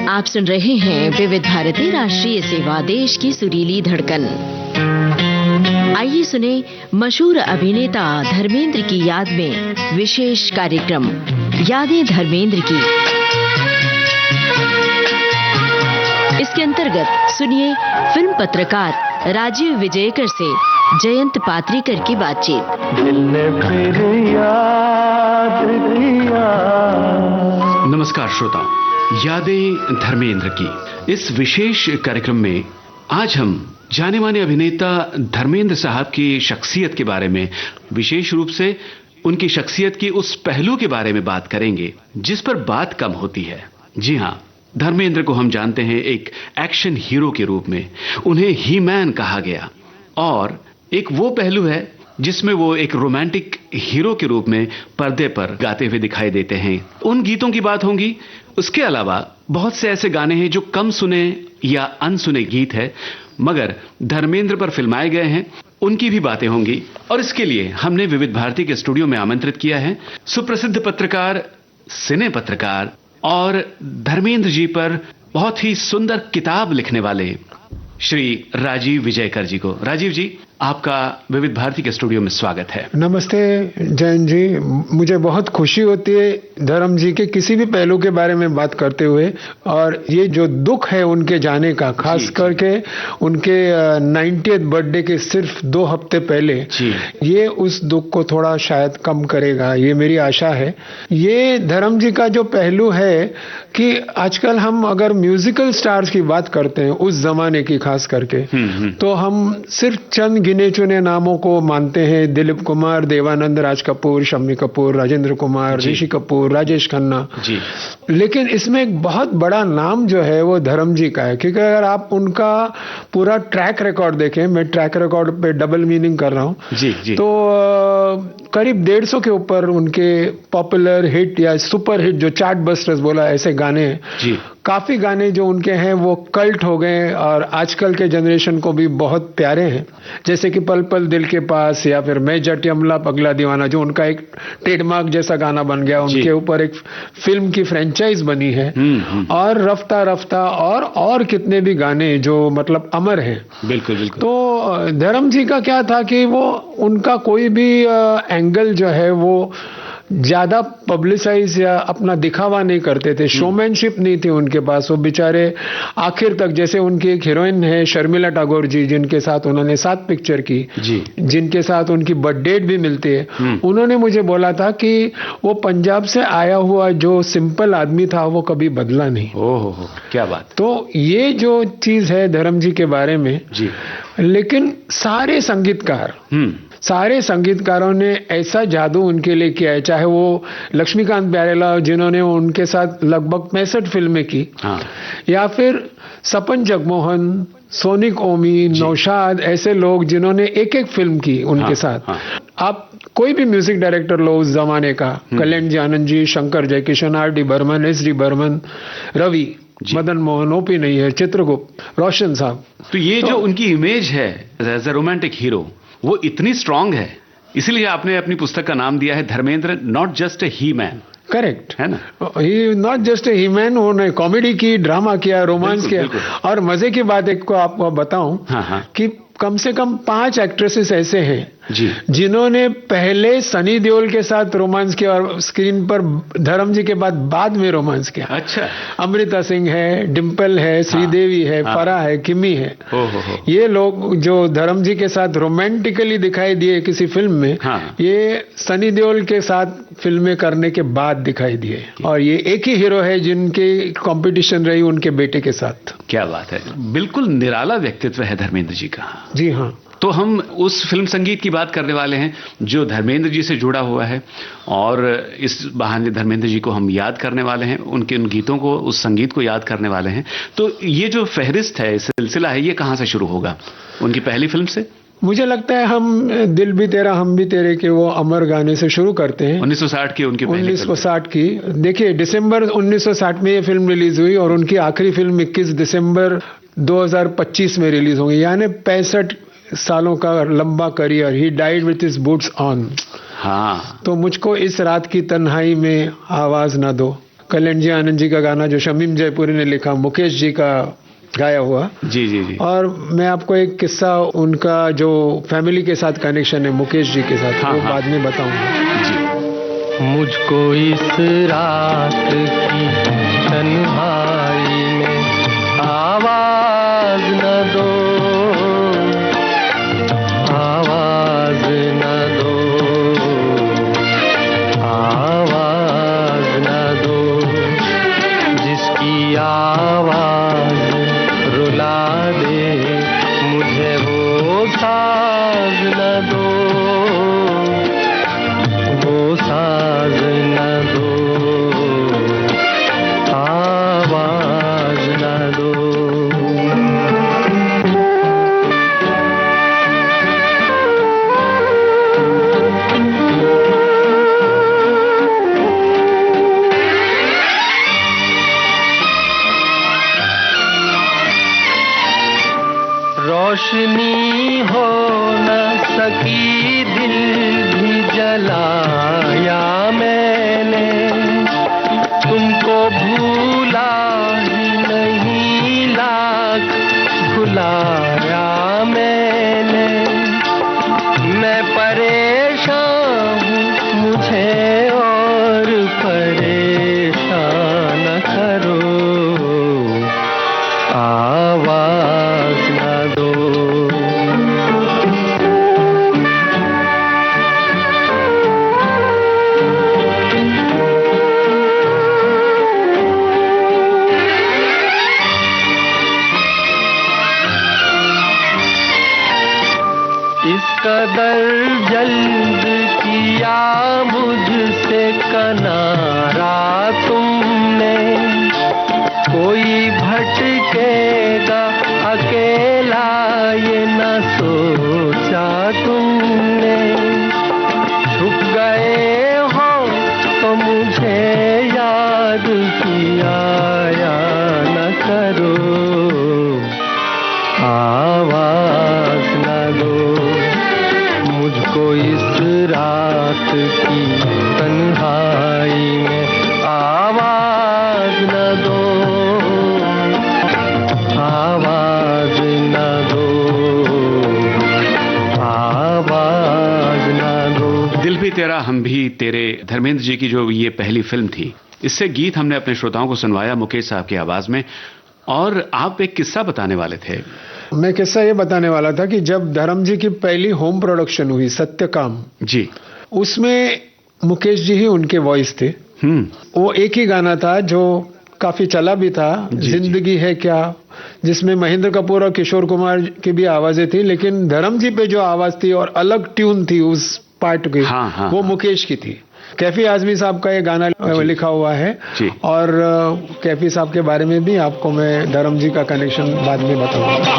आप सुन रहे हैं विविध भारती राष्ट्रीय सेवा, देश की सुरीली धड़कन। आइए सुने मशहूर अभिनेता धर्मेंद्र की याद में विशेष कार्यक्रम यादें धर्मेंद्र की। इसके अंतर्गत सुनिए फिल्म पत्रकार राजीव विजयकर से जयंत पात्रीकर की बातचीत। दिल ने फिर याद किया। नमस्कार श्रोताओ, यादें धर्मेंद्र की इस विशेष कार्यक्रम में आज हम जाने माने अभिनेता धर्मेंद्र साहब की शख्सियत के बारे में, विशेष रूप से उनकी शख्सियत की उस पहलू के बारे में बात करेंगे जिस पर बात कम होती है। जी हां, धर्मेंद्र को हम जानते हैं एक एक्शन हीरो के रूप में। उन्हें ही मैन कहा गया और एक वो पहलू है जिसमें वो एक रोमांटिक हीरो के रूप में पर्दे पर गाते हुए दिखाई देते हैं। उन गीतों की बात होगी। उसके अलावा बहुत से ऐसे गाने हैं जो कम सुने या अनसुने गीत है, मगर धर्मेंद्र पर फिल्माए गए हैं, उनकी भी बातें होंगी। और इसके लिए हमने विविध भारती के स्टूडियो में आमंत्रित किया है सुप्रसिद्ध पत्रकार, सिने पत्रकार और धर्मेंद्र जी पर बहुत ही सुंदर किताब लिखने वाले श्री राजीव विजयकर जी को। राजीव जी, आपका विविध भारती के स्टूडियो में स्वागत है। नमस्ते जयंत जी, मुझे बहुत खुशी होती है धर्म जी के किसी भी पहलू के बारे में बात करते हुए। और ये जो दुख है उनके जाने का, खास करके उनके 90th बर्थडे के सिर्फ 2 हफ्ते पहले, ये उस दुख को थोड़ा शायद कम करेगा, ये मेरी आशा है। ये धर्म जी का जो पहलू है कि आजकल हम अगर म्यूजिकल स्टार्स की बात करते हैं उस जमाने की खास करके, तो हम सिर्फ चंद गिने चुने नामों को मानते हैं। दिलीप कुमार, देवानंद, राज कपूर, शम्मी कपूर, राजेंद्र कुमार, ऋषि कपूर, राजेश खन्ना जी। लेकिन इसमें एक बहुत बड़ा नाम जो है वो धर्म जी का है, क्योंकि अगर आप उनका पूरा ट्रैक रिकॉर्ड देखें, मैं ट्रैक रिकॉर्ड पे डबल मीनिंग कर रहा हूं जी। तो करीब 150 के ऊपर उनके पॉपुलर हिट या सुपर हिट, जो चार्ट बस्टर्स बोला, ऐसे गाने हैं। काफी गाने जो उनके हैं वो कल्ट हो गए और आजकल के जनरेशन को भी बहुत प्यारे हैं, जैसे कि पल पल दिल के पास या फिर मैं जट यमला पगला दीवाना, जो उनका एक ट्रेडमार्क जैसा गाना बन गया। उनके ऊपर एक फिल्म की फ्रेंचाइज बनी है। और रफ्ता रफ्ता और कितने भी गाने जो मतलब अमर हैं। बिल्कुल। तो धर्म जी का क्या था कि वो उनका कोई भी एंगल जो है वो ज्यादा पब्लिसाइज या अपना दिखावा नहीं करते थे। शोमैनशिप नहीं थी उनके पास। वो बेचारे आखिर तक, जैसे उनकी एक हीरोइन है शर्मिला टैगोर जी, जिनके साथ उन्होंने 7 पिक्चर की, जिनके साथ उनकी बर्थ डेट भी मिलती है। उन्होंने मुझे बोला था कि वो पंजाब से आया हुआ जो सिंपल आदमी था वो कभी बदला नहीं। ओहो, क्या बात। तो ये जो चीज है धर्म जी के बारे में जी। लेकिन सारे संगीतकारों ने ऐसा जादू उनके लिए किया है, चाहे वो लक्ष्मीकांत प्यारेलाल जिन्होंने उनके साथ लगभग 65 फिल्में की, या फिर सपन जगमोहन, सोनिक ओमी, नौशाद, ऐसे लोग जिन्होंने एक फिल्म की उनके साथ। आप कोई भी म्यूजिक डायरेक्टर लो उस जमाने का, Kalyan ji Anand ji, Shankar Jaikishan, R.D. Burman, S.D. Burman, Ravi, Madan Mohan, OP नहीं है, चित्रगुप्त, रोशन साहब। तो ये जो उनकी इमेज है एज अ रोमांटिक हीरो, वो इतनी स्ट्रांग है, इसीलिए आपने अपनी पुस्तक का नाम दिया है Dharmendra not just a he man. Correct है ना। He not just a he man. उन्होंने कॉमेडी की, ड्रामा किया, रोमांस किया। और मजे की बात एक को आपको बताऊं कि कम से कम 5 एक्ट्रेसेस ऐसे हैं जिन्होंने पहले सनी देओल के साथ रोमांस किया और स्क्रीन पर धर्म जी के बाद में रोमांस किया। अच्छा। अमृता सिंह है, डिम्पल है, श्रीदेवी है, फरा है, किमी है। ये लोग जो धर्म जी के साथ रोमांटिकली दिखाई दिए किसी फिल्म में, ये सनी देओल के साथ फिल्में करने के बाद दिखाई दिए। और ये एक ही हीरो है जिनकी कंपटीशन रही उनके बेटे के साथ। क्या बात है, बिल्कुल निराला व्यक्तित्व है धर्मेंद्र जी का। जी हाँ। तो हम उस फिल्म संगीत की बात करने वाले हैं जो धर्मेंद्र जी से जुड़ा हुआ है, और इस बहाने धर्मेंद्र जी को हम याद करने वाले हैं, उनके उन गीतों को, उस संगीत को याद करने वाले हैं। तो ये जो फहरिस्त है, सिलसिला है, ये कहाँ से शुरू होगा? उनकी पहली फिल्म से? मुझे लगता है हम दिल भी तेरा हम भी तेरे के वो अमर गाने से शुरू करते हैं। 1960 की उनकी पहली 1960 की। देखिए, दिसंबर 1960 में ये फिल्म रिलीज हुई और उनकी आखिरी फिल्म 21 दिसंबर 2025 में रिलीज होगी, यानी 65 सालों का लंबा career. He died with his boots on. तो मुझको इस रात की तन्हाई में आवाज ना दो, कल्याण जी आनंद जी का गाना जो शमीम जयपुरी ने लिखा, मुकेश जी का गाया हुआ। जी जी जी। और मैं आपको एक किस्सा उनका जो फैमिली के साथ कनेक्शन है मुकेश जी के साथ, वो बाद में बताऊंगा जी। मुझको इस रात की तन्हाई में आवाज न दो, आवाज न दो, आवाज न दो, जिसकी आवाज रुला दे मुझे वो साज न दो, वो साज न दो, आवाज न दो। रोशनी हो न सकी, दिल भी जलाया मैंने, तुमको भूला ही नहीं, लाख भुलाया मैंने। मैं परेशान हूँ, मुझे और परेशान न करो, आवाज न दो। इस कदर जल्द किया मुझसे किनारा तुमने, कोई भटकेगा अकेला ये न सोचा तुमने। छुप गए हो तो मुझे याद किया या न करो, आवाज न दो, मुझको इस रात की तन्हाई में आवाज न दो, आवाज न दो, आवाज न दो। दिल भी तेरा हम भी तेरे, धर्मेंद्र जी की जो ये पहली फिल्म थी, इससे गीत हमने अपने श्रोताओं को सुनवाया मुकेश साहब की आवाज में। और आप एक किस्सा बताने वाले थे। मैं किस्सा ये बताने वाला था कि जब धर्म जी की पहली होम प्रोडक्शन हुई सत्यकाम जी, उसमें मुकेश जी ही उनके वॉइस थे। वो एक ही गाना था जो काफी चला भी था, जिंदगी है क्या, जिसमें महेंद्र कपूर और किशोर कुमार की भी आवाजें थी, लेकिन धर्म जी पे जो आवाज थी और अलग ट्यून थी उस पार्ट की, वो मुकेश की थी। कैफी आजमी साहब का ये गाना लिखा हुआ है। और कैफी साहब के बारे में भी आपको मैं धर्म जी का कनेक्शन बाद में बताऊंगा।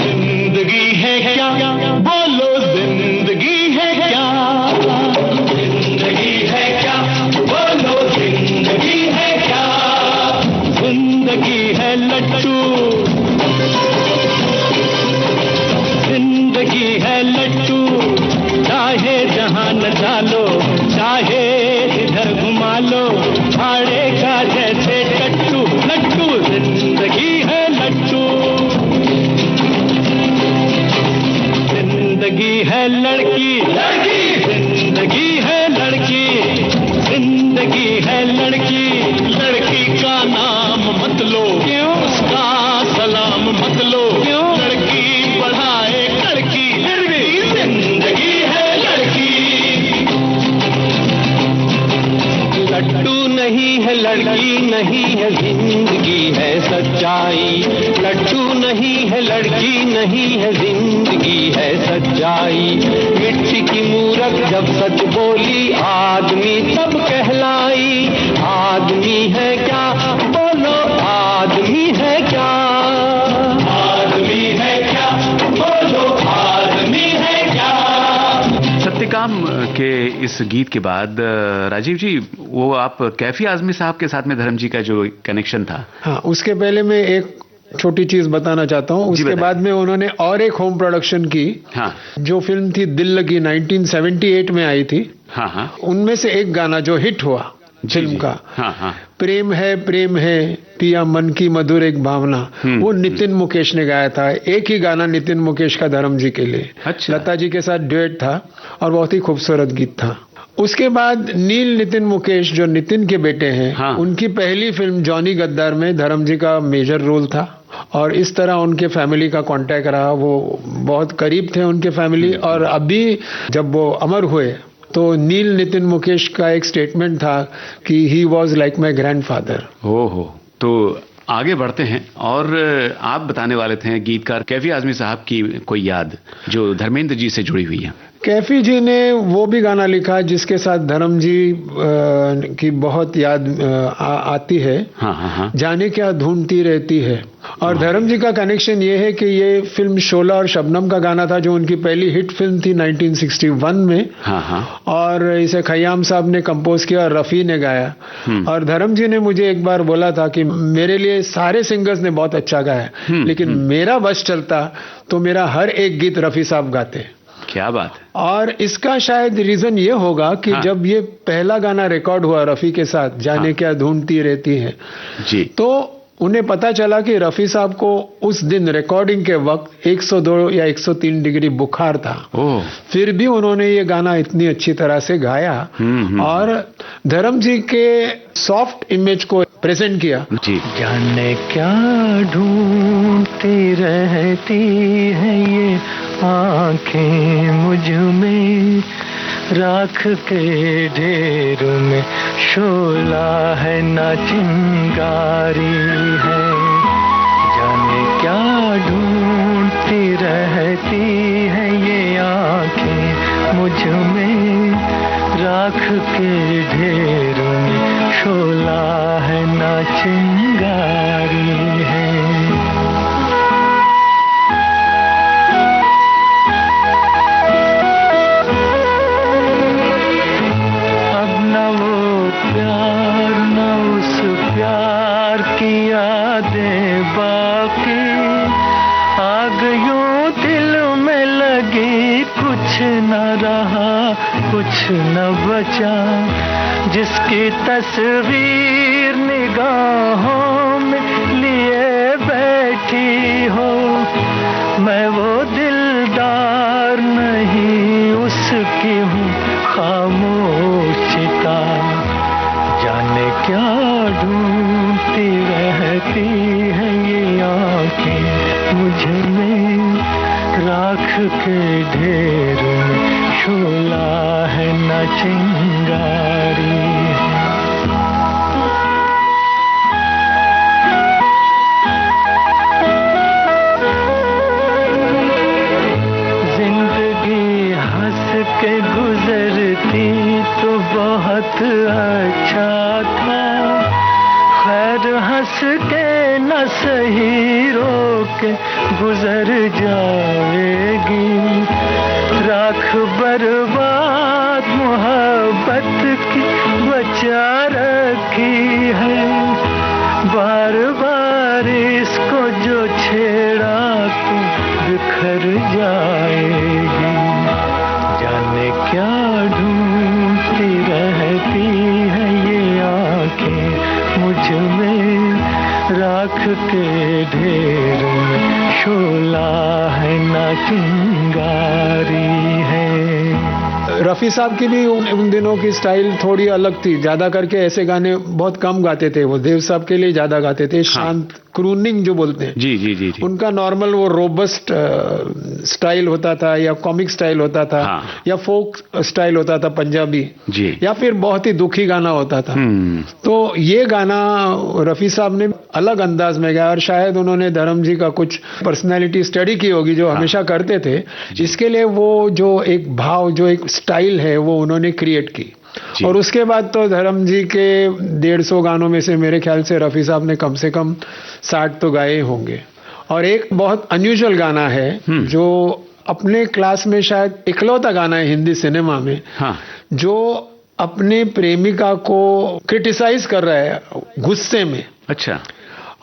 जिंदगी है क्या, बोलो जिंदगी है क्या, जिंदगी है क्या, बोलो जिंदगी है क्या, जिंदगी है लट्टू, जिंदगी है लट्टू, चाहे जहां न चालो, चाहे इधर घुमा लो, भाड़े का जैसे टट्टू, लट्टू जिंदगी है लट्टू। जिंदगी है लड़की, लड़की, जिंदगी है लड़की, जिंदगी है लड़की, लड़की का नाम मत लो, क्यों उसका सलाम मत लो, क्यों लड़की बढ़ाए लड़की, जिंदगी है लड़की। लट्टू नहीं है लड़की नहीं है, जिंदगी है सच्चाई, लट्टू नहीं है लड़की नहीं है, जिंदगी है सच्चाई। मिट्टी की मूरत जब सच बोली, आदमी तब कहलाई, आदमी है क्या, बोलो आदमी है क्या, आदमी है क्या, बोलो आदमी है क्या। सत्यकाम के इस गीत के बाद राजीव जी, वो आप कैफी आजमी साहब के साथ में धर्म जी का जो कनेक्शन था, हाँ, उसके पहले मैं एक छोटी चीज बताना चाहता हूँ। उसके बाद में उन्होंने और एक होम प्रोडक्शन की, हाँ, जो फिल्म थी दिल लगी, 1978 में आई थी। हाँ हाँ, उनमें से एक गाना जो हिट हुआ फिल्म का। हाँ हाँ। प्रेम है पिया मन की मधुर एक भावना, वो नितिन मुकेश ने गाया था। एक ही गाना नितिन मुकेश का धर्म जी के लिए। अच्छा। लता जी के साथ ड्यूएट था और बहुत ही खूबसूरत गीत था। उसके बाद नील नितिन मुकेश जो नितिन के बेटे हैं, हाँ। उनकी पहली फिल्म जॉनी गद्दार में धर्म जी का मेजर रोल था और इस तरह उनके फैमिली का कांटेक्ट रहा। वो बहुत करीब थे उनके फैमिली। और अभी जब वो अमर हुए तो नील नितिन मुकेश का एक स्टेटमेंट था कि he was like my grandfather. ओहो। तो आगे बढ़ते हैं और आप बताने वाले थे गीतकार कैफी आजमी साहब की कोई याद जो धर्मेंद्र जी से जुड़ी हुई है। कैफी जी ने वो भी गाना लिखा जिसके साथ धर्म जी की बहुत याद आती है। हाँ हाँ हाँ। जाने क्या ढूंढती रहती है। और धर्म जी का कनेक्शन ये है कि ये फिल्म शोला और शबनम का गाना था जो उनकी पहली हिट फिल्म थी 1961 में। हाँ हाँ। और इसे खयाम साहब ने कंपोज किया और रफी ने गाया। और धर्म जी ने मुझे एक बार बोला था कि मेरे लिए सारे सिंगर्स ने बहुत अच्छा गाया, लेकिन मेरा बस चलता तो मेरा हर एक गीत रफी साहब गाते। क्या बात है। और इसका शायद रीजन ये होगा कि हाँ। जब ये पहला गाना रिकॉर्ड हुआ रफी के साथ, जाने हाँ। क्या ढूंढती रहती है जी, तो उन्हें पता चला कि रफी साहब को उस दिन रिकॉर्डिंग के वक्त 102 या 103 डिग्री बुखार था। ओह। फिर भी उन्होंने ये गाना इतनी अच्छी तरह से गाया और धर्म जी के सॉफ्ट इमेज को प्रेजेंट किया। जी। जाने क्या ढूंढती रहती है ये आंखें मुझ में, राख के ढेर में शोला है ना चिंगारी है। जाने क्या ढूंढती रहती है ये आंखें मुझ में, राख के ढेर में शोला है ना चिंगारी है। अब न वो प्यार न उस प्यार की यादें बाकी, आग यूं दिल में लगी, कुछ न रहा कुछ न बचा। जिसकी तस्वीर निगाहों में लिए बैठी हो, मैं वो दिलदार नहीं उसकी हूँ खामोशिता। जाने क्या ढूंढती रहती है ये आंखें मुझ में, राख के ढेर में शोला है न चिंगारी है। जिंदगी हंस के गुजरती तो बहुत अच्छा था, खैर हंस के न सही रो के गुजर जाएगी। राख बर्बाद मोहब्बत की बचा रखी है, बार बार इसको जो छेड़ा तो बिखर जाएगी। जाने क्या ढूंढती रहती है ये आंखें मुझ में, राख के ढेर में शोला है ना चिंगारी है। रफी साहब की भी उन दिनों की स्टाइल थोड़ी अलग थी। ज्यादा करके ऐसे गाने बहुत कम गाते थे वो। देव साहब के लिए ज्यादा गाते थे। शांत क्रूनिंग जो बोलते हैं। जी जी जी जी। उनका नॉर्मल वो रोबस्ट स्टाइल होता था या कॉमिक स्टाइल होता था। हाँ। या फोक स्टाइल होता था पंजाबी जी। या फिर बहुत ही दुखी गाना होता था। तो ये गाना रफी साहब ने अलग अंदाज में गाया और शायद उन्होंने धर्म जी का कुछ पर्सनैलिटी स्टडी की होगी जो हमेशा करते थे। इसके लिए वो जो एक भाव जो एक स्टाइल है वो उन्होंने क्रिएट की। और उसके बाद तो धर्म जी के 150 गानों में से मेरे ख्याल से रफी साहब ने कम से कम 60 तो गाए होंगे। और एक बहुत अनयूजुअल गाना है जो अपने क्लास में शायद इकलौता गाना है हिंदी सिनेमा में। हाँ। जो अपने प्रेमिका को क्रिटिसाइज कर रहा है गुस्से में। अच्छा।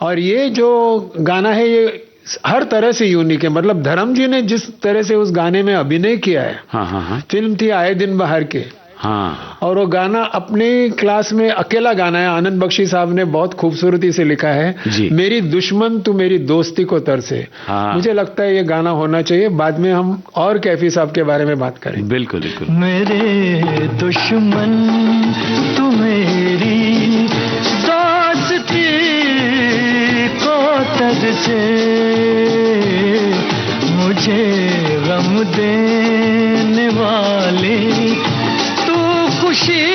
और ये जो गाना है ये हर तरह से यूनिक है। मतलब धर्म जी ने जिस तरह से उस गाने में अभिनय किया है। हाँ हाँ हाँ। फिल्म थी आए दिन बहार के। हाँ। और वो गाना अपने क्लास में अकेला गाना है, आनंद बख्शी साहब ने बहुत खूबसूरती से लिखा है, मेरी दुश्मन तू मेरी दोस्ती को तरसे। हाँ। मुझे लगता है ये गाना होना चाहिए, बाद में हम और कैफी साहब के बारे में बात करें। बिल्कुल बिल्कुल। मेरे दुश्मन तू मेरी दोस्ती को तरसे, मुझे गम देने वाले तू खुशी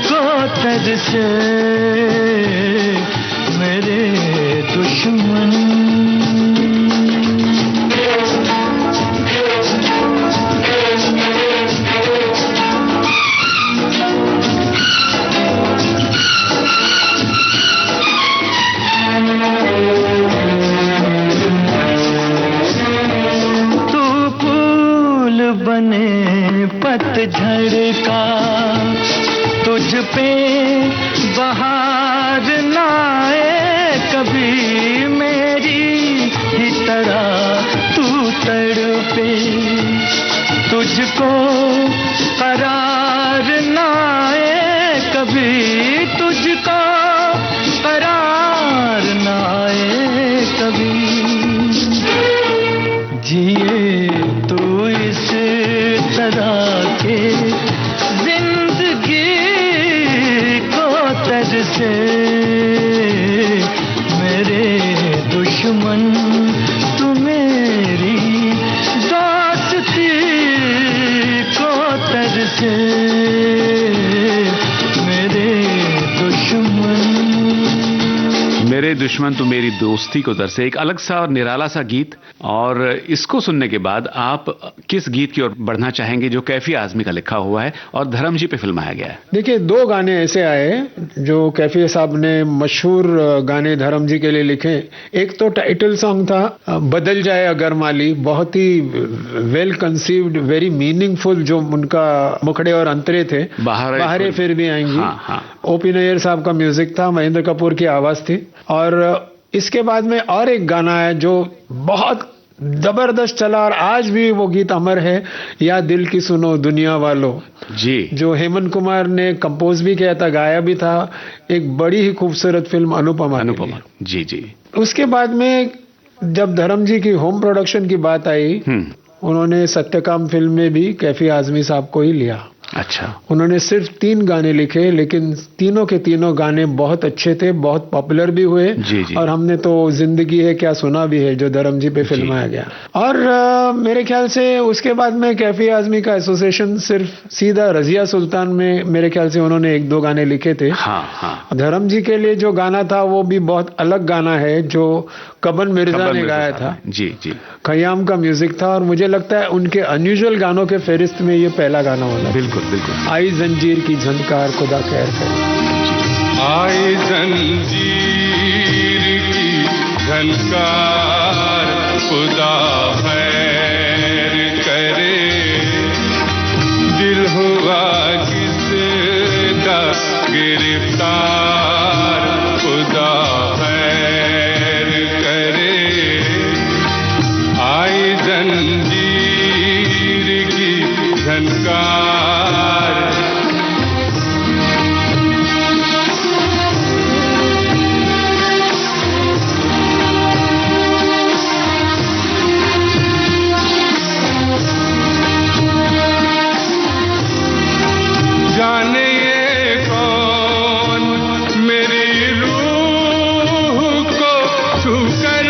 को तरसे, मेरे दुश्मन। बने पतझड़ का तुझ पे बहार ना आए कभी, मेरी ही तरह तू तड़पे, तुझको करार ना आए कभी, तुझको करार ना आए कभी, जिए तू इस तरह के जिंदगी को तरसे, मेरे दुश्मन तू मेरी दोस्ती को तरसे, मेरे दुश्मन। मेरे दुश्मन तो मेरी दोस्ती को तरसे, एक अलग सा और निराला सा गीत। और इसको सुनने के बाद आप किस गीत की ओर बढ़ना चाहेंगे जो कैफी आजमी का लिखा हुआ है और धर्म जी पे फिल्माया गया है? देखिए, दो गाने ऐसे आए जो कैफी साहब ने मशहूर गाने धर्म जी के लिए लिखे। एक तो टाइटल सॉन्ग था बदल जाए अगर माली, बहुत ही वेल कंसीव्ड, वेरी मीनिंगफुल, जो उनका मुखड़े और अंतरे थे, बाहरे फिर भी आएंगी। हाँ, हाँ। ओपी नैयर साहब का म्यूजिक था, महेंद्र कपूर की आवाज थी। और इसके बाद में और एक गाना है जो बहुत जबरदस्त चला और आज भी वो गीत अमर है, या दिल की सुनो दुनिया वालों जी, जो हेमंत कुमार ने कंपोज भी किया था, गाया भी था। एक बड़ी ही खूबसूरत फिल्म अनुपमा। जी जी। उसके बाद में जब धर्म जी की होम प्रोडक्शन की बात आई, उन्होंने सत्यकाम फिल्म में भी कैफी आजमी साहब को ही लिया। अच्छा। उन्होंने सिर्फ 3 गाने लिखे, लेकिन तीनों के तीनों गाने बहुत अच्छे थे, बहुत पॉपुलर भी हुए। जी जी। और हमने तो जिंदगी है क्या सुना भी है, जो धर्म जी पे फिल्माया गया। और मेरे ख्याल से उसके बाद में कैफी आजमी का एसोसिएशन सिर्फ सीधा रजिया सुल्तान में मेरे ख्याल से उन्होंने 1-2 गाने लिखे थे। हाँ हाँ। धर्म जी के लिए जो गाना था वो भी बहुत अलग गाना है, जो कबन मिर्जा ने गाया था। जी जी। खयाम का म्यूजिक था, और मुझे लगता है उनके अनयूजुअल गानों के फहरिस्त में ये पहला गाना होना। बिल्कुल बिल्कुल। आई जंजीर की झनकार खुदा खैर करे, आई जंजीर की झनकार खुदा खैर करे, दिल हुआ किसका गिरफ्तार खुदा खैर करे, आई जंजीर की झनकार। जाने ये कौन मेरी रूह को छूकर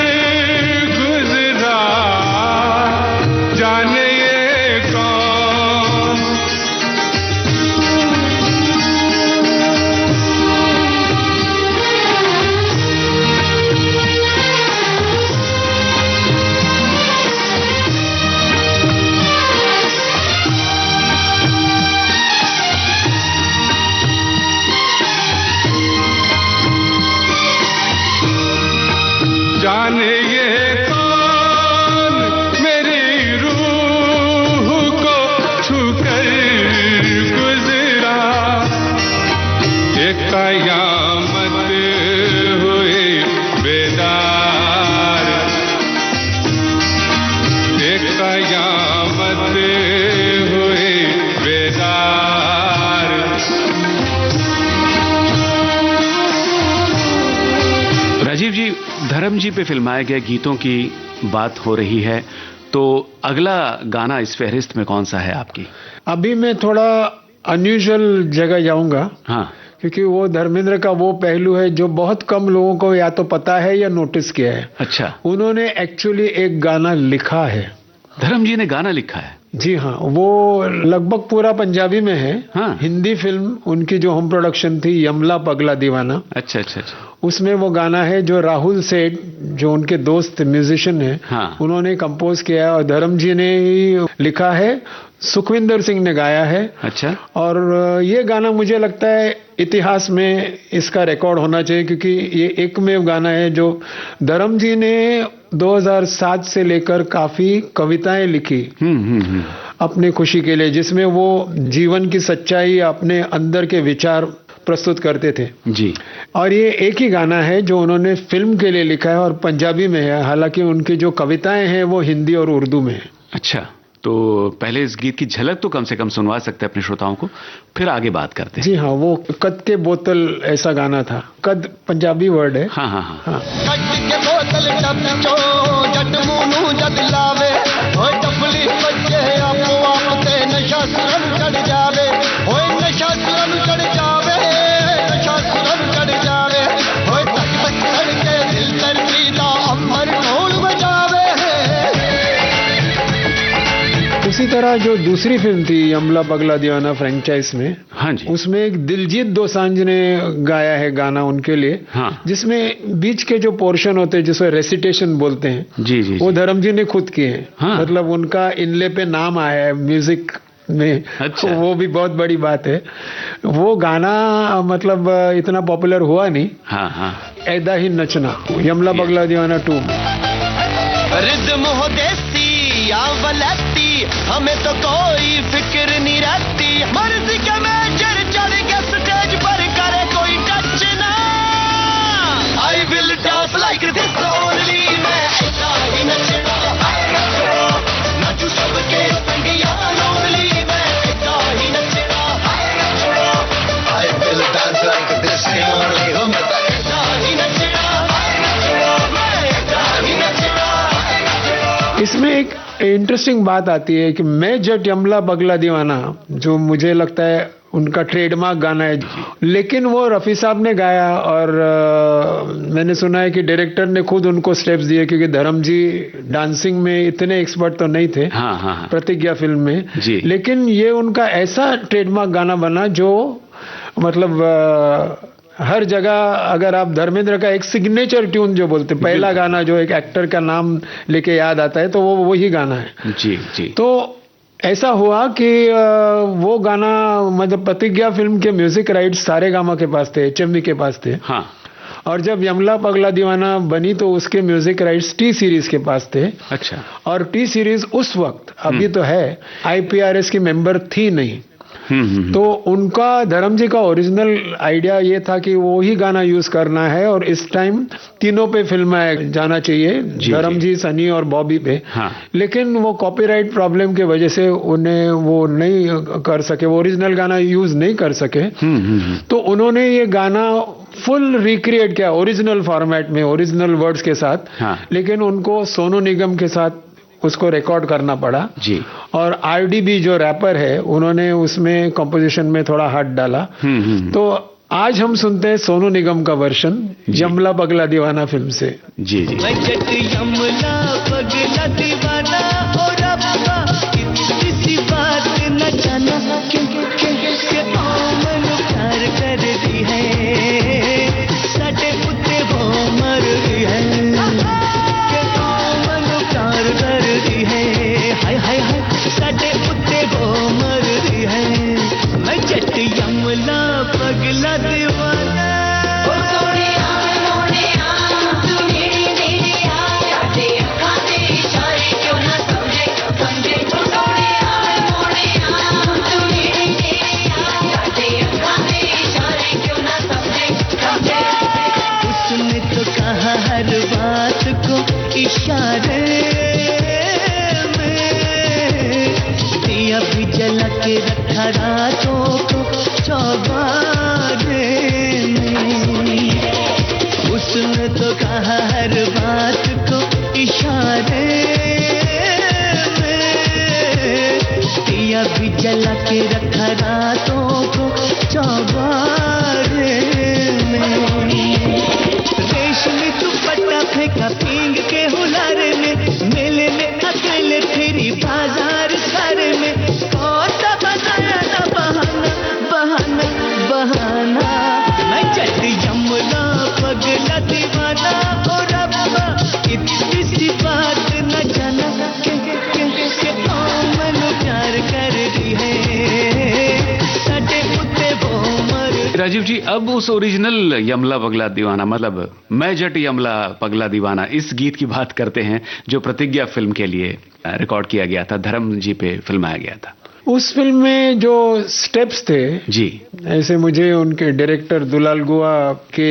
गुजरा, जाने ये कौन, जाने ये कौन मेरी रूह को छूकर गुजरा, एक कयामत हुई बेदार, एक कयामत हुई बेदार। राजीव जी, धर्म जी पे फिल्माए गए गीतों की बात हो रही है, तो अगला गाना इस फहरिस्त में कौन सा है आपकी? अभी मैं थोड़ा अनयूजुअल जगह जाऊंगा। हाँ, क्योंकि वो धर्मेंद्र का वो पहलू है जो बहुत कम लोगों को या तो पता है या नोटिस किया है। अच्छा, उन्होंने एक्चुअली एक गाना लिखा है। धर्म जी ने गाना लिखा है? जी हाँ, वो लगभग पूरा पंजाबी में है। हाँ। हिंदी फिल्म उनकी जो होम प्रोडक्शन थी, यमला पगला दीवाना, अच्छा अच्छा अच्छा। उसमें वो गाना है जो राहुल सेठ, जो उनके दोस्त म्यूजिशियन है, हाँ। उन्होंने कंपोज किया है और धर्म जी ने ही लिखा है, सुखविंदर सिंह ने गाया है। अच्छा। और ये गाना मुझे लगता है इतिहास में इसका रिकॉर्ड होना चाहिए, क्योंकि ये एकमेव गाना है जो धर्म जी ने 2007 से लेकर काफी कविताएं लिखी अपने खुशी के लिए, जिसमें वो जीवन की सच्चाई, अपने अंदर के विचार प्रस्तुत करते थे जी। और ये एक ही गाना है जो उन्होंने फिल्म के लिए लिखा है और पंजाबी में है। हालांकि उनकी जो कविताएं हैं वो हिंदी और उर्दू में है। अच्छा, तो पहले इस गीत की झलक तो कम से कम सुनवा सकते हैं अपने श्रोताओं को, फिर आगे बात करते हैं। जी हाँ, वो कद के बोतल ऐसा गाना था। कद पंजाबी वर्ड है। हाँ हाँ हाँ, हाँ। कद के बोतल टपचो जट मुनू जद लावे, ओए डबली बच्चे आपो आप ते नशा सुरन चढ़ जावे, ओए नशा सुरन चढ़ जावे, नशा सुरन चढ़ जावे, ओए तक तक करके दिल दर्दी दा अमर ढोल बजावे। उसी तरह जो दूसरी फिल्म थी यमला पगला दीवाना फ्रेंचाइज में, हाँ जी, उसमें एक दिलजीत दोसांझ ने गाया है गाना उनके लिए। हाँ। जिसमें बीच के जो पोर्शन होते हैं जिसको रेसिटेशन बोलते हैं, जी जी वो जी। धर्म जी ने खुद किए हैं। हाँ। मतलब उनका इनले पे नाम आया है म्यूजिक में। अच्छा। वो भी बहुत बड़ी बात है। वो गाना मतलब इतना पॉपुलर हुआ नहीं। हाँ हाँ, ऐदा ही नचना, यमला पगला दीवाना 2। रिदम हो देसी या वलैती, हमें तो कोई फिक्र नहीं रहती, मर्जी के मेजर चढ़ के स्टेज पर करे कोई टच ना। आई will dance like this only, मैं ऐसा ही नचना, नाचू सबके संगिया लोनली, मैं ऐसा ही नचना, I will dance like this only, मैं ऐसा ही नचना, मैं ऐसा ही नचना। इसमें एक इंटरेस्टिंग बात आती है कि मैं जट यमला पगला दीवाना, जो मुझे लगता है उनका ट्रेडमार्क गाना है, लेकिन वो रफ़ी साहब ने गाया और मैंने सुना है कि डायरेक्टर ने खुद उनको स्टेप्स दिए, क्योंकि धर्म जी डांसिंग में इतने एक्सपर्ट तो नहीं थे। हाँ हाँ हाँ, प्रतिज्ञा फिल्म में जी। लेकिन ये उनका ऐसा ट्रेडमार्क गाना बना जो मतलब हर जगह, अगर आप धर्मेंद्र का एक सिग्नेचर ट्यून जो बोलते, पहला गाना जो एक एक्टर का नाम लेके याद आता है, तो वो वही गाना है। जी जी। तो ऐसा हुआ कि वो गाना मतलब प्रतिज्ञा फिल्म के म्यूजिक राइट्स सारेगामा के पास थे, HMV के पास थे। हाँ, और जब यमला पगला दीवाना बनी तो उसके म्यूजिक राइट्स टी सीरीज के पास थे। अच्छा। और टी सीरीज उस वक्त, अभी तो है, IPRS की मेंबर थी नहीं। तो उनका, धर्म जी का ओरिजिनल आइडिया ये था कि वो ही गाना यूज करना है और इस टाइम तीनों पे फिल्माया जाना चाहिए, धर्म जी, सनी और बॉबी पे। हाँ। लेकिन वो कॉपीराइट प्रॉब्लम की वजह से उन्हें वो नहीं कर सके, वो ओरिजिनल गाना यूज नहीं कर सके। तो उन्होंने ये गाना फुल रिक्रिएट किया ओरिजिनल फॉर्मेट में, ओरिजिनल वर्ड्स के साथ। हाँ। लेकिन उनको सोनू निगम के साथ उसको रिकॉर्ड करना पड़ा जी। और RDB जो रैपर है, उन्होंने उसमें कंपोजिशन में थोड़ा हाथ डाला। तो आज हम सुनते हैं सोनू निगम का वर्जन यमला पगला दीवाना फिल्म से। जी जी। यमला पगला दीवाना और रब्बा किसी बात न जाना, क्योंकि मन प्यार कर दी है, साडे उत्ते वो मर गई है, कर दी है, हाय हाय हाय, साडे उत्ते वो मर दी है, मैं जट यमला पगला दीवाना। ओ सोनिया मोनिया तू मेरी यार, साडे अखां दे इशारे क्यों ना समझे समझे, ओ सोनिया मोनिया तू मेरी यार, साडे अखां दे इशारे क्यों ना समझे समझे। उसने तो कहा हर बात को इशारे भी जला के रखा रातों को चौबारे में, उस उसने तो कहा हर बात को इशारे में, दिया भी जला के रखा रातों को चौबारे में। रेशमी दुपट्टा फेंका पींग के हुलारे में, मेले में अकेले फिरी बाजार सारे में, कौन सा बनाया ना बहाना बहाना बहाना। मैं चट यमला पगला दीवाना और रब्बा इतनी सी बात न जाना के मैंने प्यार कर दी है सटे पुते वो मर। राजीव जी, अब उस ओरिजिनल यमला पगला दीवाना, मतलब मैं जट यमला पगला दीवाना, इस गीत की बात करते हैं जो प्रतिज्ञा फिल्म के लिए रिकॉर्ड किया गया था, धर्म जी पे फिल्माया गया था। उस फिल्म में जो स्टेप्स थे जी, ऐसे मुझे उनके डायरेक्टर दुलाल गुआ के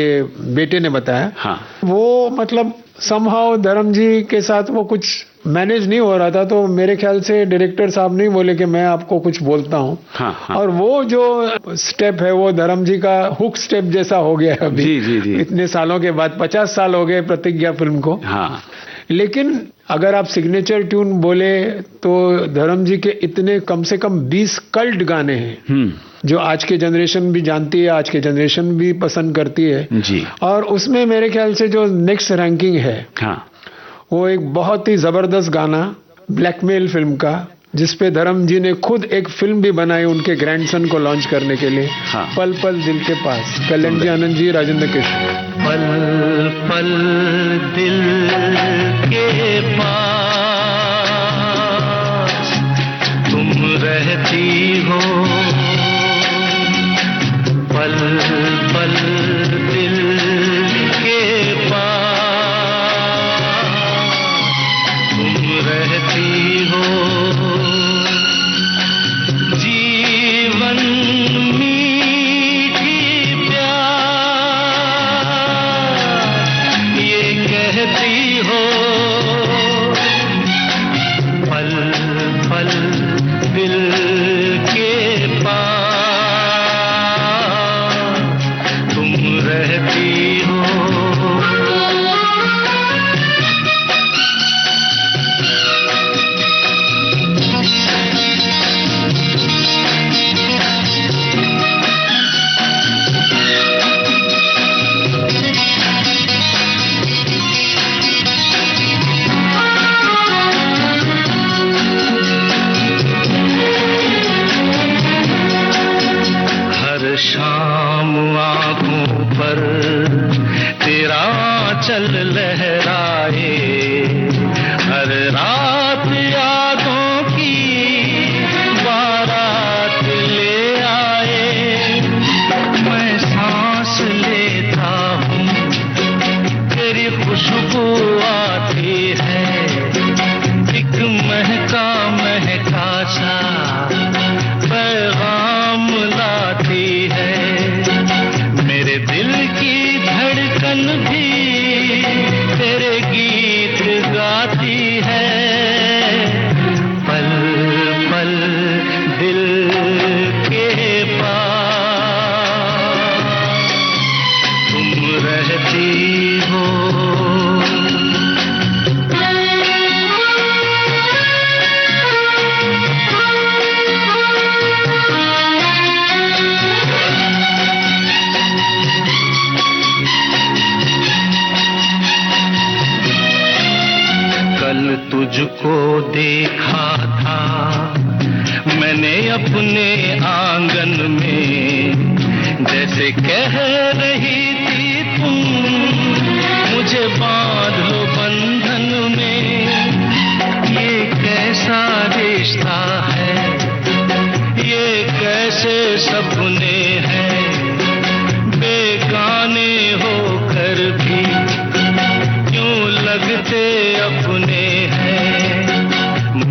बेटे ने बताया। हाँ, वो मतलब समहाउ धर्म जी के साथ वो कुछ मैनेज नहीं हो रहा था, तो मेरे ख्याल से डायरेक्टर साहब नहीं बोले कि मैं आपको कुछ बोलता हूँ। हाँ, हाँ। और वो जो स्टेप है वो धर्म जी का हुक स्टेप जैसा हो गया है अभी। जी, जी, जी। इतने सालों के बाद, 50 साल हो गए प्रतिज्ञा फिल्म को। हाँ, लेकिन अगर आप सिग्नेचर ट्यून बोले तो धर्म जी के इतने कम से कम 20 कल्ट गाने हैं जो आज के जनरेशन भी जानती है, आज के जनरेशन भी पसंद करती है जी। और उसमें मेरे ख्याल से जो नेक्स्ट रैंकिंग है, हाँ, वो एक बहुत ही जबरदस्त गाना ब्लैकमेल फिल्म का, जिसपे धर्म जी ने खुद एक फिल्म भी बनाई उनके ग्रैंडसन को लॉन्च करने के लिए। हाँ। पल पल दिल के पास, कल्याण जी, आनंद जी, राजेंद्र कृष्ण। पल पल दिल के पास तुम रहती हो, पल पल दिल के पास तुम रहती हो, जीवन मीठी प्यार ये कहती हो, पल पल दिल के पास तुम रहती हो। शाम आंखों पर तेरा चल लहराए, हर रात यादों की बारात ले आए, मैं सांस लेता हूँ तेरी खुशबू आती है, एक महका महका सा पैगाम लाती है, मेरे दिल की धड़कन भी तेरे गीत गाती है, पल पल दिल के पास तुम रहती हो। तुझको देखा था मैंने अपने आंगन में, जैसे कह रही थी तुम मुझे बांध लो बंधन में, ये कैसा रिश्ता है, ये कैसे सपने हैं, बेगाने होकर भी क्यों लगते अपने हैं,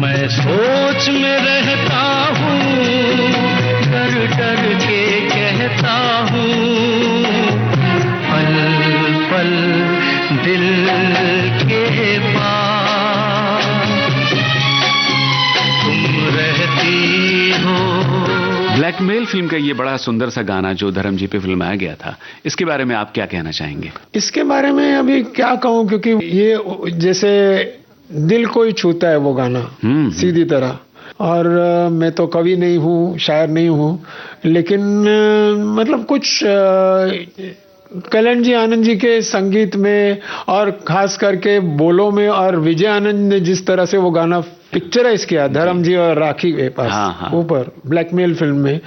मैं सोच में रहता हूँ, डर डर के कहता हूँ, पल पल दिल के पास तुम रहती हो। ब्लैकमेल फिल्म का ये बड़ा सुंदर सा गाना जो धर्म जी पे फिल्माया गया था, इसके बारे में आप क्या कहना चाहेंगे? इसके बारे में अभी क्या कहूं, क्योंकि ये जैसे दिल को ही छूता है वो गाना सीधी तरह। और मैं तो कवि नहीं हूँ, शायर नहीं हूँ, लेकिन मतलब कुछ कल्याण जी आनंद जी के संगीत में और खास करके बोलों में, और विजय आनंद ने जिस तरह से वो गाना पिक्चराइज किया धर्म जी और राखी के पास ऊपर ब्लैकमेल फिल्म में,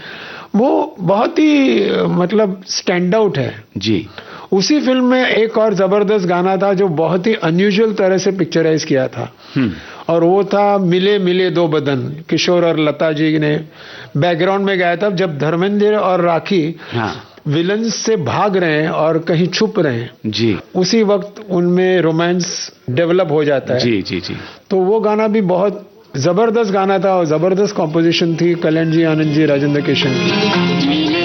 वो बहुत ही मतलब स्टैंड आउट है जी। उसी फिल्म में एक और जबरदस्त गाना था जो बहुत ही अनयूजुअल तरह से पिक्चराइज किया था, और वो था मिले मिले दो बदन। किशोर और लता जी ने बैकग्राउंड में गाया था, जब धर्मेंद्र और राखी विलन्स से भाग रहे हैं और कहीं छुप रहे हैं जी, उसी वक्त उनमें रोमांस डेवलप हो जाता है जी जी जी। तो वो गाना भी बहुत जबरदस्त गाना था और जबरदस्त कॉम्पोजिशन थी कल्याण जी आनंद जी राजेंद्र किशन की।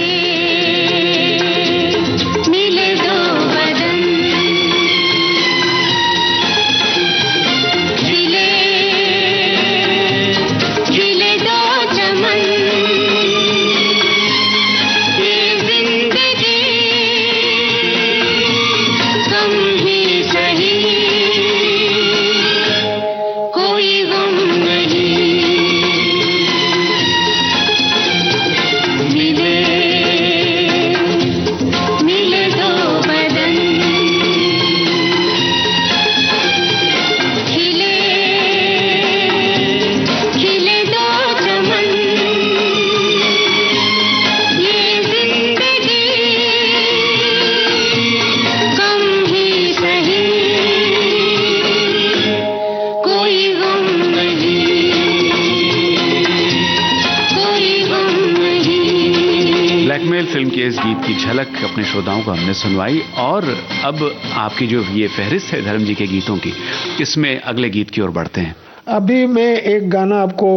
फिल्म के इस गीत की झलक अपने श्रोताओं को हमने सुनवाई, और अब आपकी जो ये फहरिस्त है धर्म जी के गीतों की, इसमें अगले गीत की ओर बढ़ते हैं। अभी मैं एक गाना आपको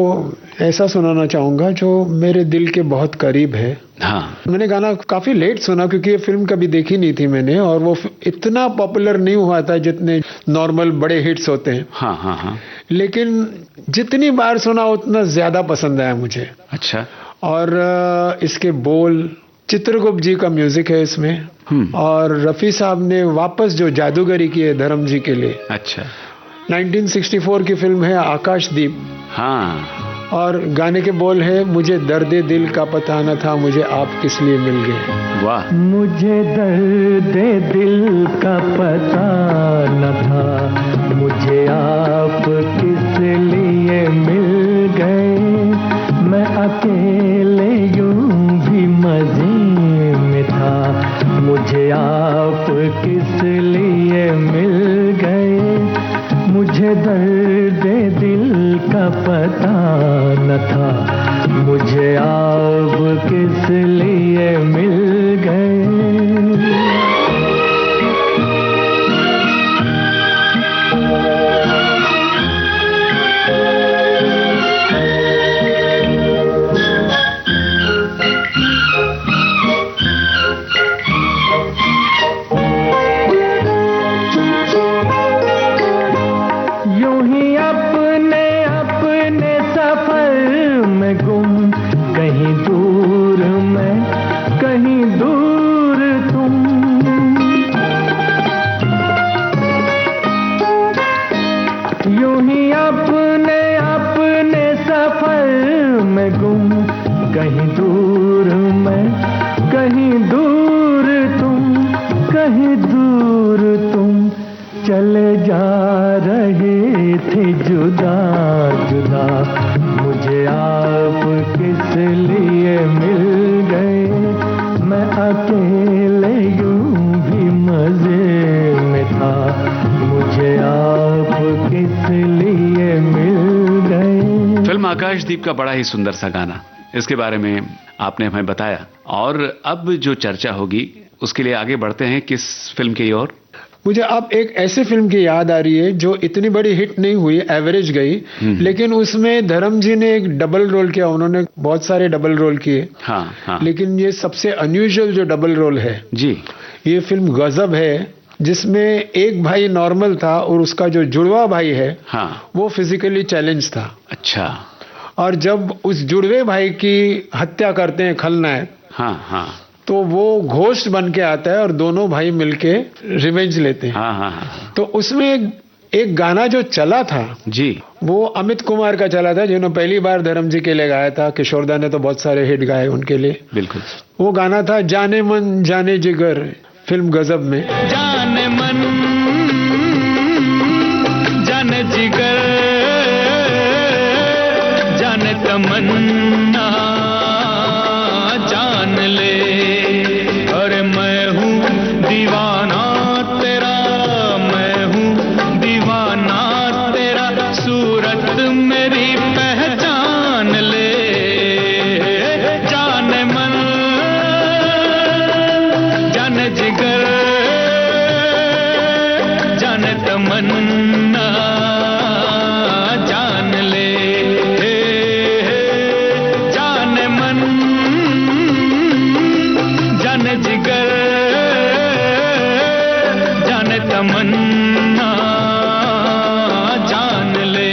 ऐसा सुनाना चाहूंगा जो मेरे दिल के बहुत करीब है। मैंने गाना काफी लेट सुना क्योंकि ये फिल्म कभी देखी नहीं थी मैंने, और वो इतना पॉपुलर नहीं हुआ था जितने नॉर्मल बड़े हिट्स होते हैं। लेकिन जितनी बार सुना उतना ज्यादा पसंद आया मुझे। अच्छा। और इसके बोल चित्रगुप्त जी का म्यूजिक है इसमें, और रफी साहब ने वापस जो जादूगरी की है धर्म जी के लिए। अच्छा। 1964 की फिल्म है आकाशदीप। और गाने के बोल है, मुझे दर्दे दिल का पता न था, मुझे आप किस लिए मिल गए। वाह। मुझे दर्दे दिल का पता न था, मुझे आप किस लिए मिल गए। मैं अकेले यूं भी मजे में था, मुझे आप किस लिए मिल गए। मुझे दर्द दिल का पता न था, मुझे आप किस लिए मिल गए। कहीं दूर मैं, कहीं दूर तुम, कहीं दूर तुम चले जा रहे थे जुदा जुदा। मुझे आप किस लिए मिल गए। मैं अकेले यूं भी मजे में था, मुझे आप किस लिए मिल गए। फिल्म आकाशदीप का बड़ा ही सुंदर सा गाना, इसके बारे में आपने हमें बताया, और अब जो चर्चा होगी उसके लिए आगे बढ़ते हैं किस फिल्म की ओर। मुझे अब एक ऐसी फिल्म की याद आ रही है जो इतनी बड़ी हिट नहीं हुई, एवरेज गई, लेकिन उसमें धर्म जी ने एक डबल रोल किया। उन्होंने बहुत सारे डबल रोल किए, लेकिन ये सबसे अनयूजुअल जो डबल रोल है जी, ये फिल्म गजब है, जिसमें एक भाई नॉर्मल था और उसका जो जुड़वा भाई है वो फिजिकली चैलेंज था। अच्छा। और जब उस जुड़वे भाई की हत्या करते हैं खलनायक, हाँ हाँ तो वो घोस्ट बन के आता है और दोनों भाई मिलके रिवेंज लेते हैं। हाँ हाँ हाँ तो उसमें एक गाना जो चला था जी, वो अमित कुमार का चला था, जिन्होंने पहली बार धर्म जी के लिए गाया था। किशोरदा ने तो बहुत सारे हिट गाए उनके लिए। बिल्कुल। वो गाना था जाने मन जाने जिगर, फिल्म गजब में। जाने मन जाने जिगर जाने तमन्ना जान ले, अरे मैं हूँ दीवाना तेरा, मैं हूँ दीवाना तेरा, सूरत मेरी पहचान ले। जाने मन जाने जिगर जाने तमन्ना जान ले, जाने मन जाने जिगर जाने तमन्ना जान ले।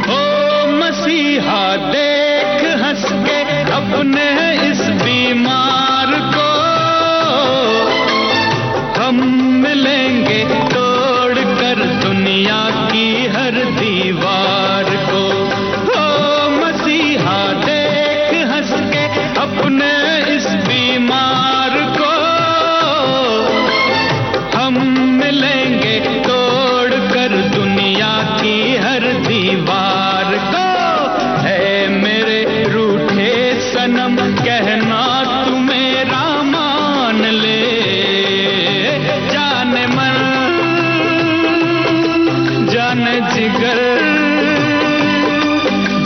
ओ मसीहा देख हंस के अपने इस बीमार को, हम मिलेंगे तोड़ कर दुनिया की हर दीवार को। ओ मसीहा देख हंस के अपने इस बीमार को, हम मिलेंगे तोड़ कर दुनिया की हर दीवार को। है मेरे रूठे सनम कहना तू मेरा मान ले, जाने मन जाने जिगर